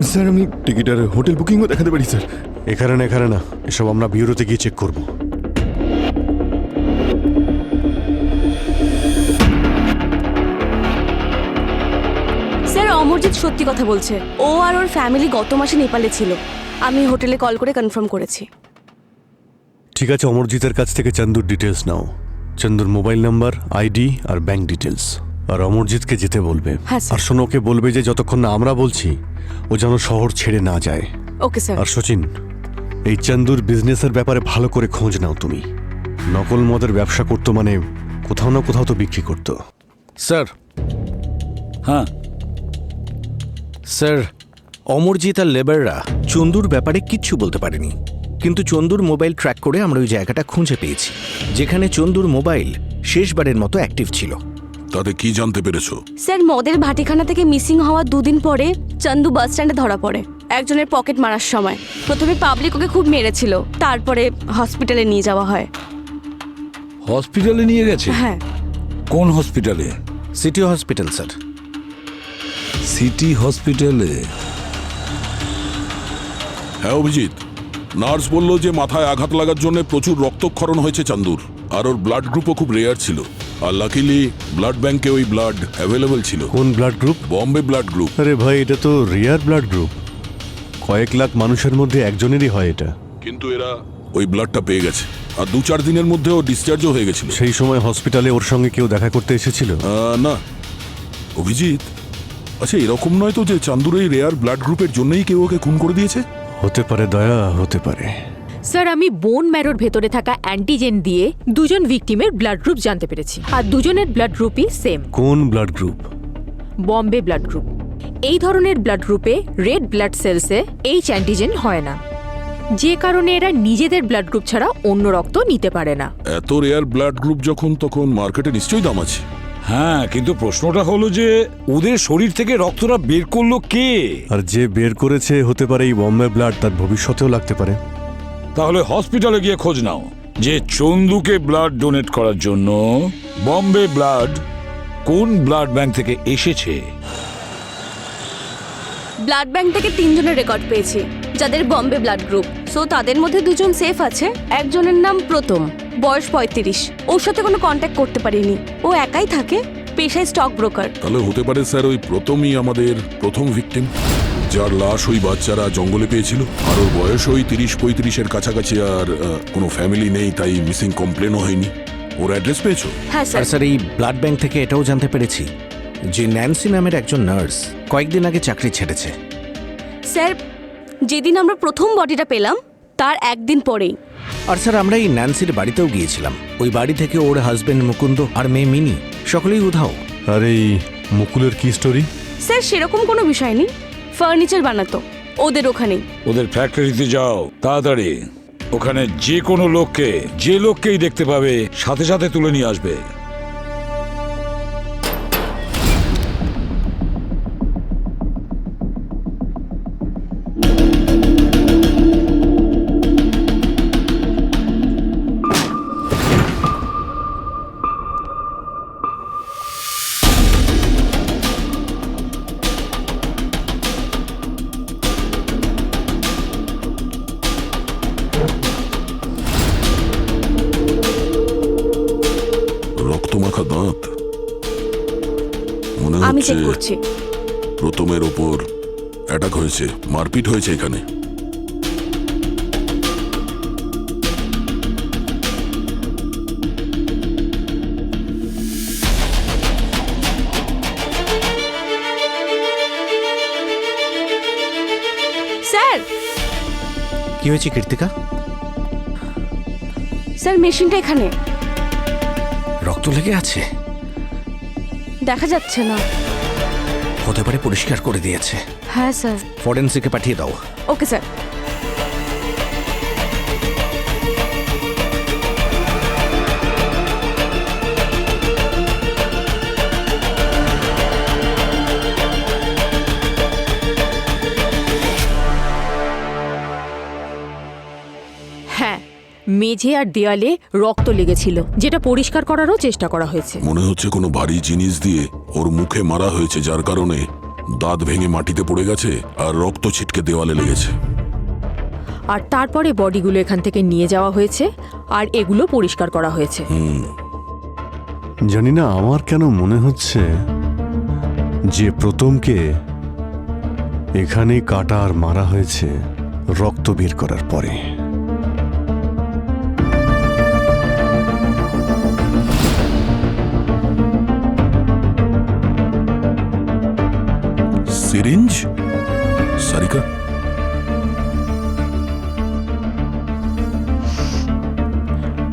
[SPEAKER 13] স্যার আমি টিকিট আর হোটেল বুকিংও দেখাতে পারি স্যার।
[SPEAKER 5] এখানে না, এসব আমরা বিউরোতে গিয়ে চেক করব।
[SPEAKER 8] স্যার অমরজিৎ সত্যি কথা বলছে। ও আর ওর ফ্যামিলি গত মাসে নেপালে ছিল। আমি হোটেলে কল করে কনফার্ম করেছি।
[SPEAKER 5] ঠিক আছে, অমরজিতের কাছ থেকে চান্দুর ডিটেলস নাও। চান্দুর মোবাইল নাম্বার, আইডি আর ব্যাংক ডিটেলস। আর অমরজিৎকে যেতে বলবে।
[SPEAKER 8] হ্যাঁ স্যার।
[SPEAKER 5] আর শোনো, ওকে বলবে যে যতক্ষণ না আমরা বলছি ও যেন শহর ছেড়ে না যায়।
[SPEAKER 8] Okay sir.
[SPEAKER 5] আর সচিন, এই চান্দুর বিজনেসের ব্যাপারে ভালো করে খোঁজ নাও তুমি। নকল মদের ব্যবসা করতো মানে কোথাও না কোথাও তো বিক্রি করতো।
[SPEAKER 6] স্যার।
[SPEAKER 2] হ্যাঁ
[SPEAKER 6] স্যার, অমরজিৎ আর লেবাররা চন্দুর ব্যাপারে কিচ্ছু বলতে পারেনি, কিন্তু চন্দুর মোবাইল ট্র্যাক করে আমরা ওই জায়গাটা খুঁজে পেয়েছি যেখানে চন্দুর মোবাইল শেষবারের মতো অ্যাক্টিভ ছিল।
[SPEAKER 9] তাতে কি জানতে পেরেছো?
[SPEAKER 8] স্যার মদের ভাটিখানা থেকে মিসিং হওয়ার 2 দিন পরে চন্দু বাস স্ট্যান্ডে ধরা পড়ে একজনের পকেট মারার সময়। প্রথমে পাবলিক ওকে খুব মেরেছিল, তারপরে হসপিটালে নিয়ে যাওয়া হয়।
[SPEAKER 7] হসপিটালে নিয়ে গেছে?
[SPEAKER 8] হ্যাঁ।
[SPEAKER 7] কোন হসপিটালে?
[SPEAKER 6] City hospital sir.
[SPEAKER 7] সিটি হসপিটালে?
[SPEAKER 9] হ্যাঁ অভিজিৎ, নার্স বলল যে মাথায় আঘাত লাগার জন্য প্রচুর রক্তক্ষরণ হয়েছে চান্দুর। আর ওর ব্লাড গ্রুপও খুব রেয়ার ছিল। আর লাকিলি ব্লাড ব্যাংকে ওই ব্লাড অ্যাভেলেবল ছিল।
[SPEAKER 5] কোন blood group?
[SPEAKER 9] Bombay blood group.
[SPEAKER 5] আরে ভাই, এটা তো রেয়ার ব্লাড গ্রুপ। কয়েক লাখ মানুষের মধ্যে একজনেরই হয় এটা।
[SPEAKER 9] কিন্তু এরা ওই ব্লাডটা পেয়ে গেছে। আর 2-4 দিনের মধ্যে ও ডিসচার্জও হয়ে গেছিল।
[SPEAKER 5] সেই সময় হসপিটালে ওর সঙ্গে কেউ দেখা করতে এসেছিল?
[SPEAKER 9] না অভিজিৎ, আচ্ছা এরকম নয় তো যে চান্দুর এই রেয়ার ব্লাড গ্রুপের জন্যই কেউ ওকে খুন করে দিয়েছে?
[SPEAKER 5] হতে পারে দয়া, হতে পারে।
[SPEAKER 11] স্যার আমি বোন ম্যারোর ভেতরে থাকা অ্যান্টিজেন দিয়ে 2জন ভিকটিমের ব্লাড গ্রুপ জানতে পেরেছি। আর 2জনের ব্লাড গ্রুপই সেম।
[SPEAKER 5] কোন blood group?
[SPEAKER 11] Bombay blood group. এই ধরনের ব্লাড গ্রুপে রেড ব্লাড সেলসে এইচ অ্যান্টিজেন হয় না, যে কারণে এরা নিজেদের ব্লাড গ্রুপ ছাড়া অন্য রক্ত নিতে পারে না।
[SPEAKER 9] এত রেয়ার ব্লাড গ্রুপ যখন, তখন মার্কেটে নিশ্চয়ই দাম আছে।
[SPEAKER 7] হ্যাঁ, কিন্তু প্রশ্নটা হলো যে ওদের শরীর থেকে রক্তটা বের করলো কে?
[SPEAKER 5] আর যে বের করেছে হতে পারে এই বম্বে ব্লাড, তার ভবিষ্যতেও লাগতে পারে।
[SPEAKER 7] তাহলে হসপিটালে গিয়ে খোঁজ নাও যে চন্দুকে ব্লাড ডোনেট করার জন্য বম্বে ব্লাড কোন ব্লাড ব্যাংক থেকে এসেছে।
[SPEAKER 8] ব্লাড ব্যাংক থেকে 3 জনের রেকর্ড পেয়েছি যাদের বম্বে ব্লাড গ্রুপ। সো তাদের মধ্যে 2জন সেফ আছে। একজনের নাম প্রথম, বয়স 35। ওর সাথে কোনো কন্ট্যাক্ট করতে পারিনি। ও একাই থাকে, পেশায় স্টক ব্রোকার।
[SPEAKER 9] তাহলে হতে পারে স্যার ওই প্রথমই আমাদের প্রথম ভিকটিম, যার লাশ ওই বাচ্চারা জঙ্গলে পেয়েছিল। আর ওর বয়স ওই 30-35-এর কাছাকাছি। আর কোনো ফ্যামিলি নেই, তাই মিসিং কমপ্লেনও হয়নি। ওর অ্যাড্রেস পেয়েছো?
[SPEAKER 8] হ্যাঁ
[SPEAKER 6] আর স্যার এই ব্লাড ব্যাংক থেকে এটাও জানতে পেরেছি যে ন্যান্সি নামের একজন নার্স কয়েকদিন আগে চাকরি ছেড়েছে।
[SPEAKER 8] স্যার যেদিন আমরা প্রথম বডিটা পেলাম তার একদিন পরেই।
[SPEAKER 6] আর স্যার আমরা এই ন্যান্সির বাড়িতেও গিয়েছিলাম। ওই বাড়ি থেকে ওর হাজবেন্ড মুকুন্দ আর মেয়ে মিনি সকলেই উধাও।
[SPEAKER 5] আর এই মুকুলের কি স্টোরি?
[SPEAKER 8] স্যার সেরকম কোনো বিষয় নেই, ফার্নিচার বানাতো ওদের ওখানেই।
[SPEAKER 7] ওদের ফ্যাক্টরিতে যাও তাড়াতাড়ি। ওখানে যে কোনো লোককেই দেখতে পাবে, সাথে সাথে তুলে নিয়ে আসবে।
[SPEAKER 9] রাখা দাঁত মনে
[SPEAKER 8] আমি
[SPEAKER 9] হচ্ছে
[SPEAKER 8] চেক করছি।
[SPEAKER 9] প্রথমের ওপর অ্যাটাক হয়েছে, মারপিট হয়েছে এখানে।
[SPEAKER 8] স্যার
[SPEAKER 6] কি হয়েছে কৃতিকা?
[SPEAKER 8] স্যার মেশিনটা এখানে
[SPEAKER 6] রক্ত লেগে আছে?
[SPEAKER 8] দেখা যাচ্ছে না।
[SPEAKER 6] হতে পারে পরিষ্কার করে দিয়েছে।
[SPEAKER 8] হ্যাঁ স্যার।
[SPEAKER 6] ফরেন্সিকে পাঠিয়ে দাও।
[SPEAKER 8] Okay sir.
[SPEAKER 11] হ্যাঁ, মেঝে আর দেয়ালে রক্ত লেগেছিল, যেটা পরিষ্কার করারও চেষ্টা করা হয়েছে।
[SPEAKER 9] মনে হচ্ছে কোনো ভারী জিনিস দিয়ে ওর মুখে মারা হয়েছে, যার কারণে দাঁত ভেঙে মাটিতে পড়ে গেছে আর রক্ত ছিটকে দেওয়ালে লেগেছে।
[SPEAKER 11] আর তারপরে বডিগুলো এখান থেকে নিয়ে যাওয়া হয়েছে আর এগুলো পরিষ্কার করা হয়েছে।
[SPEAKER 5] জানি না, আমার কেন মনে হচ্ছে যে প্রথমকে এখানেই কাটা আর মারা হয়েছে রক্ত বের করার পরে।
[SPEAKER 9] সিরিঞ্জ? সারিকা,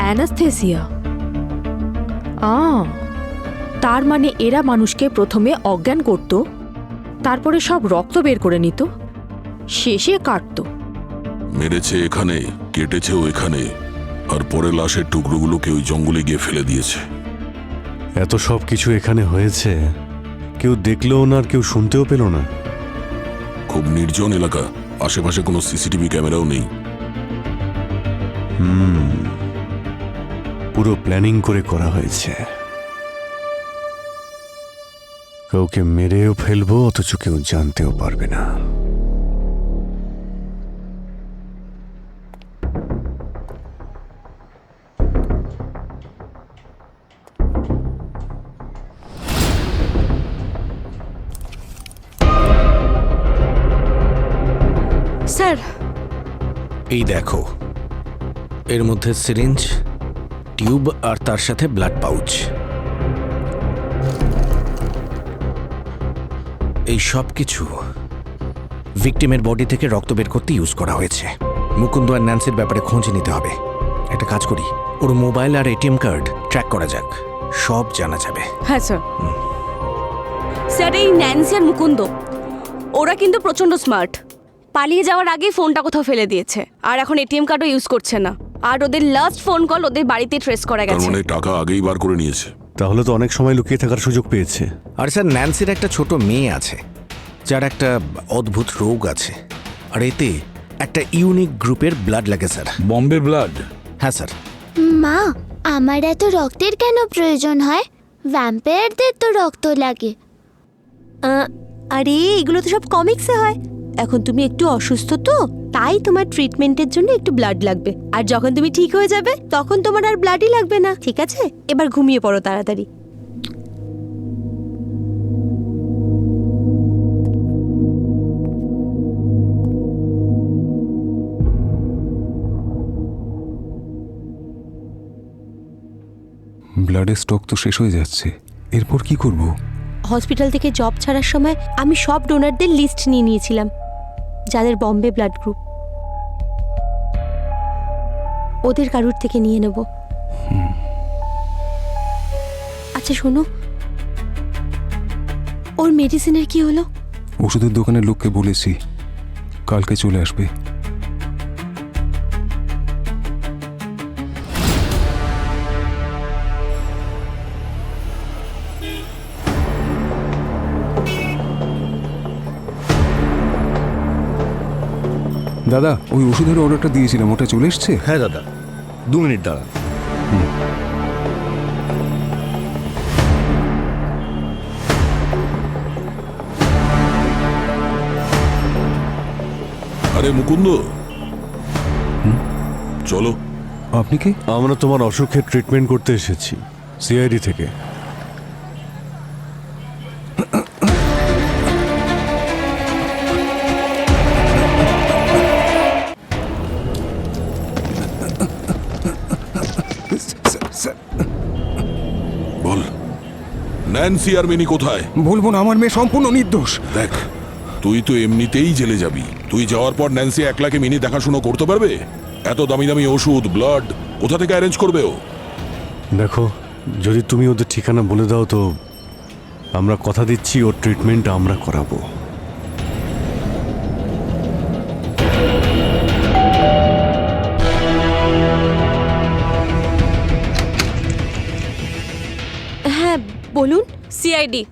[SPEAKER 11] অ্যানাস্থেসিয়া। তার মানে এরা মানুষকে প্রথমে অজ্ঞান করত, তারপরে সব রক্ত বের করে নিত, শেষে কাটতো।
[SPEAKER 9] মেরেছে এখানে, কেটেছেও এখানে, আর পরে লাশের টুকরোগুলোকে ওই জঙ্গলে গিয়ে ফেলে দিয়েছে।
[SPEAKER 5] এত সব কিছু এখানে হয়েছে, কেউ দেখলেও না আর কেউ শুনতেও পেল না।
[SPEAKER 9] খুব নির্জন এলাকা, আশেপাশে কোনো সিসিটিভি ক্যামেরাও নেই।
[SPEAKER 5] পুরো প্ল্যানিং করে করা হয়েছে। কাউকে মেরেও ফেলবো, অথচ কেউ জানতেও পারবে না।
[SPEAKER 8] স্যার
[SPEAKER 6] এই দেখো, এর মধ্যে সিরিঞ্জ, টিউব আর তার সাথে ব্লাড পাউচ। এই সব কিছু ভিকটিমের বডি থেকে রক্ত বের করতে ইউজ করা হয়েছে। মুকুন্দ আর ন্যান্সির ব্যাপারে খোঁজ নিতে হবে। একটা কাজ করি, ওর মোবাইল আর এটিএম কার্ড ট্র্যাক করা যাক, সব জানা যাবে।
[SPEAKER 8] হ্যাঁ স্যার। স্যার এই ন্যান্সি আর মুকুন্দ ওরা কিন্তু প্রচন্ড স্মার্ট। পালিয়ে যাওয়ার আগেই ফোনটা কোথাও ফেলে দিয়েছে, আর এখন এটিএম কার্ডও ইউজ করছে না। আর ওদের লাস্ট ফোন কল ওদের বাড়িতে ট্রেস করা
[SPEAKER 9] তার
[SPEAKER 8] গেছে।
[SPEAKER 9] মানে টাকা আগেই বার করে নিয়েছে।
[SPEAKER 5] তাহলে তো অনেক সময় লুকিয়ে থাকার সুযোগ পেয়েছে।
[SPEAKER 6] আর স্যার, ন্যান্সির একটা ছোট মেয়ে আছে যার একটা অদ্ভুত রোগ আছে, আর এতে একটা ইউনিক গ্রুপের ব্লাড লাগে স্যার।
[SPEAKER 7] বম্বে ব্লাড?
[SPEAKER 6] হ্যাঁ স্যার।
[SPEAKER 14] মা, আমার এত রক্তের কেন প্রয়োজন হয়? ভ্যাম্পায়ারদের তো রক্ত লাগে।
[SPEAKER 8] আরে এগুলো তো সব কমিক্সে হয়। এখন তুমি একটু অসুস্থ তো, তাই তোমার ট্রিটমেন্টের জন্য একটু ব্লাড লাগবে। আর যখন তুমি ঠিক হয়ে যাবে তখন তোমার আর ব্লাডই লাগবে না, ঠিক আছে? এবার ঘুমিয়ে পড়ো তাড়াতাড়ি।
[SPEAKER 1] ব্লাডের স্টক তো শেষ হয়ে যাচ্ছে, এরপর কি করব?
[SPEAKER 8] হসপিটাল থেকে জব ছাড়ার সময় আমি সব ডোনারদের লিস্ট নিয়ে নিয়েছিলাম, যাদের বম্বে ব্লাড গ্রুপ। ওদের কারুর থেকে নিয়ে নেব। আচ্ছা শোনো, ওর মেডিসিনের কি হলো?
[SPEAKER 1] ওষুধের দোকানের লোককে বলেছি, কালকে চলে আসবে। দাদা, ওই ওষুধের অর্ডারটা দিয়েছিলাম, ওটা চলে এসছে?
[SPEAKER 10] হ্যাঁ দাদা, 2 মিনিট দাঁড়ান।
[SPEAKER 9] আরে মুকুন্দ, চলো।
[SPEAKER 1] আপনি কি?
[SPEAKER 5] আমরা তোমার অসুখের ট্রিটমেন্ট করতে এসেছি সিআইডি থেকে।
[SPEAKER 9] ন্যান্সি আর মিনি কোথায়?
[SPEAKER 1] বলবো না, আমার মেয়ে সম্পূর্ণ নির্দোষ।
[SPEAKER 9] দেখ, তুই তো এমনিতেই জেলে যাবি। তুই যাওয়ার পর ন্যান্সি একলাকে মিনি দেখাশুনো করতে পারবে? এত দামি দামি ওষুধ, ব্লাড কোথা থেকে অ্যারেঞ্জ করবে ও?
[SPEAKER 5] দেখো, যদি তুমি ওদের ঠিকানা বলে দাও তো আমরা কথা দিচ্ছি ওর ট্রিটমেন্ট আমরা করাবো।
[SPEAKER 8] হ্যাঁ বলুন। সিআইডি।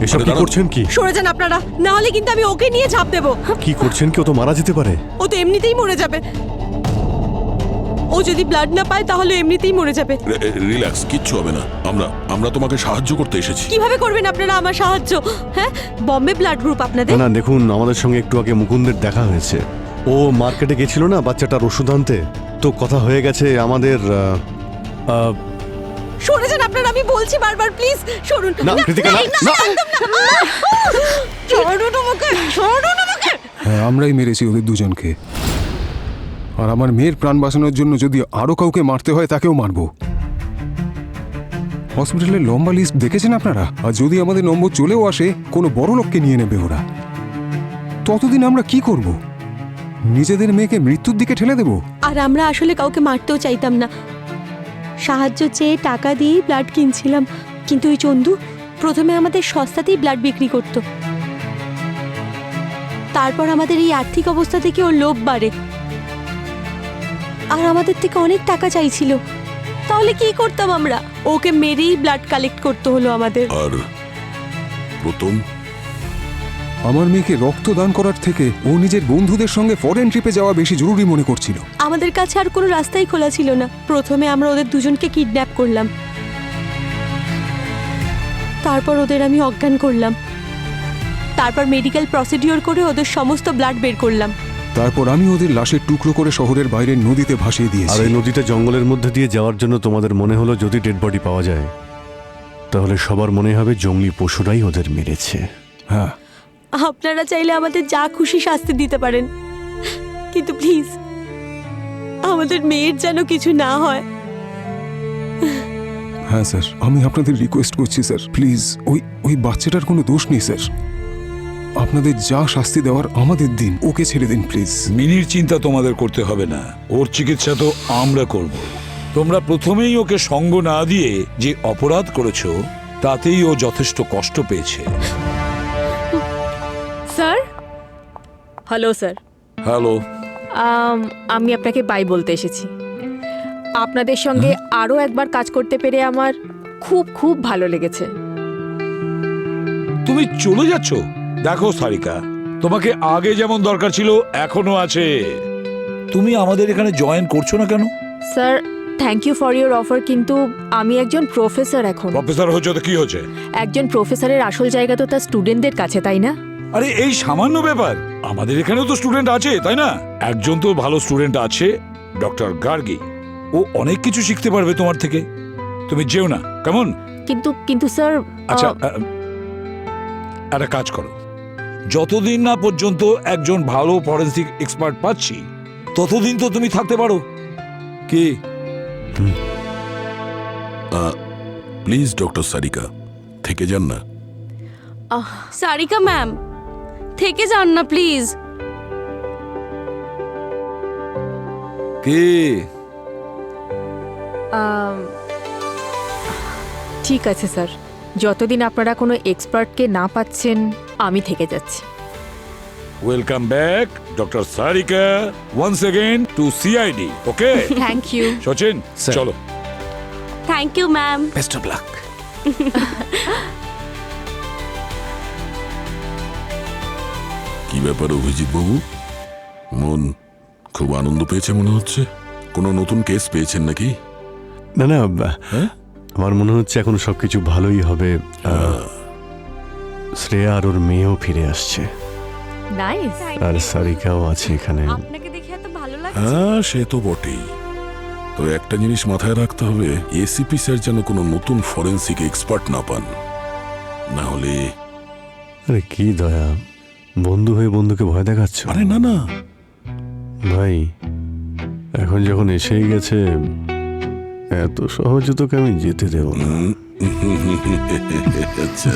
[SPEAKER 5] এসব কি করছেন? কি
[SPEAKER 8] সরে যান আপনারা, না হলে কিন্তু আমি ওকে নিয়ে ঝাঁপ দেবো।
[SPEAKER 5] কি করছেন? কেউ তো মারা যেতে পারে।
[SPEAKER 8] ও তো এমনিতেই মরে যাবে। ও যদি ব্লাড না পায় তাহলে এমনিতেই মরে যাবে।
[SPEAKER 9] রিল্যাক্স, কিচ্ছু হবে না। আমরা তোমাকে সাহায্য করতে এসেছি।
[SPEAKER 8] কিভাবে করবেন আপনারা আমার সাহায্য? হ্যাঁ, বম্বে ব্লাড গ্রুপ আপনাদের?
[SPEAKER 5] না দেখুন, আমাদের সঙ্গে একটু আগে মুকুন্দের দেখা হয়েছে। ও মার্কেটে গেছিল না বাচ্চাটার ওষুধ আনতে, তো কথা হয়ে গেছে আমাদের।
[SPEAKER 8] সরে যান আপনারা, আমি বলছি বারবার, প্লিজ সরুন।
[SPEAKER 5] না, কৃতিকা, না, না।
[SPEAKER 8] একদম না। সরুন আমাকে, সরুন আমাকে।
[SPEAKER 1] হ্যাঁ, আমরাই মেরেছি ওদের দুজনকে। আর আমার মেয়ের প্রাণ বাঁচানোর জন্য যদি আরো কাউকে মারতে হয় তাকেও মারবো। হসপিটালের লম্বা লিস্ট দেখেছেন আপনারা? আর যদি আমাদের নম্বর চলেও আসে, কোনো বড় লোককে নিয়ে নেবে ওরা। ততদিন আমরা কি করব? নিজেদের মেয়েকে মৃত্যুর দিকে ঠেলে দেব?
[SPEAKER 8] আর আমরা আসলে কাউকে মারতেও চাইতাম না, সাহায্য চেয়ে টাকা দিয়েই ব্লাড কিনছিলাম। কিন্তু ওই চন্দু প্রথমে আমাদের সস্তাতেই ব্লাড বিক্রি করত। তারপর আমাদের এই আর্থিক অবস্থা থেকে ওর লোভ বাড়ে আর আমাদের থেকে অনেক টাকা চাইছিল। তাহলে কি করতাম আমরা? ওকে মেরেই ব্লাড কালেক্ট করতে হলো আমাদের।
[SPEAKER 9] আর প্রথম,
[SPEAKER 1] আমার মেয়েকে রক্ত দান করার থেকে ও নিজের বন্ধুদের সঙ্গে ফরেন ট্রিপে যাওয়া বেশি জরুরি মনে করছিল।
[SPEAKER 8] আমাদের কাছে আর কোনো রাস্তাই খোলা ছিল না। প্রথমে আমরা ওদের দুজনকে কিডন্যাপ করলাম, তারপর ওদের আমি অজ্ঞান করলাম, তারপর মেডিকেল প্রসিডিওর করে ওদের সমস্ত ব্লাড বের করলাম।
[SPEAKER 1] তারপর আমি ওদের লাশের টুকরো করে শহরের বাইরে নদীতে ভাসিয়ে
[SPEAKER 5] আর
[SPEAKER 1] দিয়েছি।
[SPEAKER 5] এই নদীতে জঙ্গলের মধ্যে দিয়ে যাওয়ার জন্য তোমাদের মনে হলো যদি ডেড বডি পাওয়া যায় তাহলে সবার মনে হবে জঙ্গলি পশুরাই ওদের মেরেছে।
[SPEAKER 1] হ্যাঁ,
[SPEAKER 8] আপনারা চাইলে আমাদের যা খুশি শাস্তি দিতে পারেন, কিন্তু প্লিজ আমাদের মেয়ের যেন কিছু না হয়।
[SPEAKER 1] হ্যাঁ স্যার, আমি আপনাদের রিকোয়েস্ট করছি স্যার, প্লিজ। ওই বাচ্চাটার কোনো দোষ নেই স্যার। আপনাদের যা শাস্তি দেওয়ার আমাদের দিন, ওকে ছেড়ে দিন প্লিজ।
[SPEAKER 7] মিনির চিন্তা তোমাদের করতে হবে না, ওর চিকিৎসা তো আমরা করব। তোমরা প্রথমেই ওকে সঙ্গ না দিয়ে যে অপরাধ করেছো তাতেই ও যথেষ্ট কষ্ট পেয়েছে।
[SPEAKER 11] Sir, hello sir.
[SPEAKER 7] হ্যালো।
[SPEAKER 11] আমি আপনাকে বাই বলতে এসেছি। আপনাদের সঙ্গে আরও একবার কাজ করতে পেরে আমার খুব খুব ভালো লেগেছে।
[SPEAKER 7] তুমি চলে যাচ্ছ? দেখো সারিকা, তোমাকে আগে যেমন দরকার ছিল এখনো আছে। তুমি আমাদের এখানে জয়েন করছো না কেন?
[SPEAKER 11] Sir, thank you for your offer, কিন্তু আমি একজন প্রফেসর এখন।
[SPEAKER 7] প্রফেসর হচ্ছে তো কি হচ্ছে?
[SPEAKER 11] একজন প্রফেসরের আসল জায়গা তো তার স্টুডেন্টদের কাছে, তাই না?
[SPEAKER 7] আরে এই সামান্য ব্যাপার, আমাদের এখানেও তো স্টুডেন্ট আছে, তাই না? একজন তো ভালো স্টুডেন্ট আছে, ডক্টর গার্গী। ও অনেক কিছু শিখতে পারবে তোমার থেকে। তুমি যেও না, কেমন?
[SPEAKER 11] কিন্তু স্যার,
[SPEAKER 7] আচ্ছা, একটা কাজ করো, যতদিন না পর্যন্ত একজন ভালো ফরেন্সিক এক্সপার্ট পাচ্ছি ততদিন তো তুমি থাকতে পারো। কি?
[SPEAKER 9] প্লিজ ডক্টর সারিকা, থেকে যান না।
[SPEAKER 8] সারিকা ম্যাম, থেকে যান না প্লিজ।
[SPEAKER 7] কি?
[SPEAKER 11] ঠিক আছে স্যার, যতদিন আপনারা কোনো এক্সপার্টকে না পাচ্ছেন আমি থেকে যাচ্ছি।
[SPEAKER 7] Welcome back doctor Sarika once again to CID. Okay,
[SPEAKER 11] thank you.
[SPEAKER 7] Sachin, চলো।
[SPEAKER 8] Thank you ma'am.
[SPEAKER 6] Best of luck.
[SPEAKER 9] কি ব্যাপার অভিজিৎ বাবু, মন খুব আনন্দ পেয়েছে মনে হচ্ছে। কোনো নতুন কেস পেয়েছেন নাকি?
[SPEAKER 5] না না, আমার মনে হচ্ছে এখন সবকিছু ভালোই হবে। শ্রেয়া আর ওর মেয়েও ফিরে আসছে,
[SPEAKER 11] নাইস।
[SPEAKER 5] আর সারিকাও আছে এখানে।
[SPEAKER 8] আপনাকে দেখে এত ভালো লাগছে।
[SPEAKER 9] হ্যাঁ, সে তো বটেই। তো একটা জিনিস মাথায় রাখতে হবে, এসিপি স্যার যেন কোনো নতুন ফরেন্সিক এক্সপার্ট না পান, না হলে।
[SPEAKER 5] আরে কি দয়া, বন্ধু হয়ে বন্ধুকে ভয় দেখাচ্ছ?
[SPEAKER 9] আরে না না,
[SPEAKER 5] ভাই এখন যখন এসেই গেছে এত সহজে তোকে আমি যেতে দেব না।
[SPEAKER 9] আচ্ছা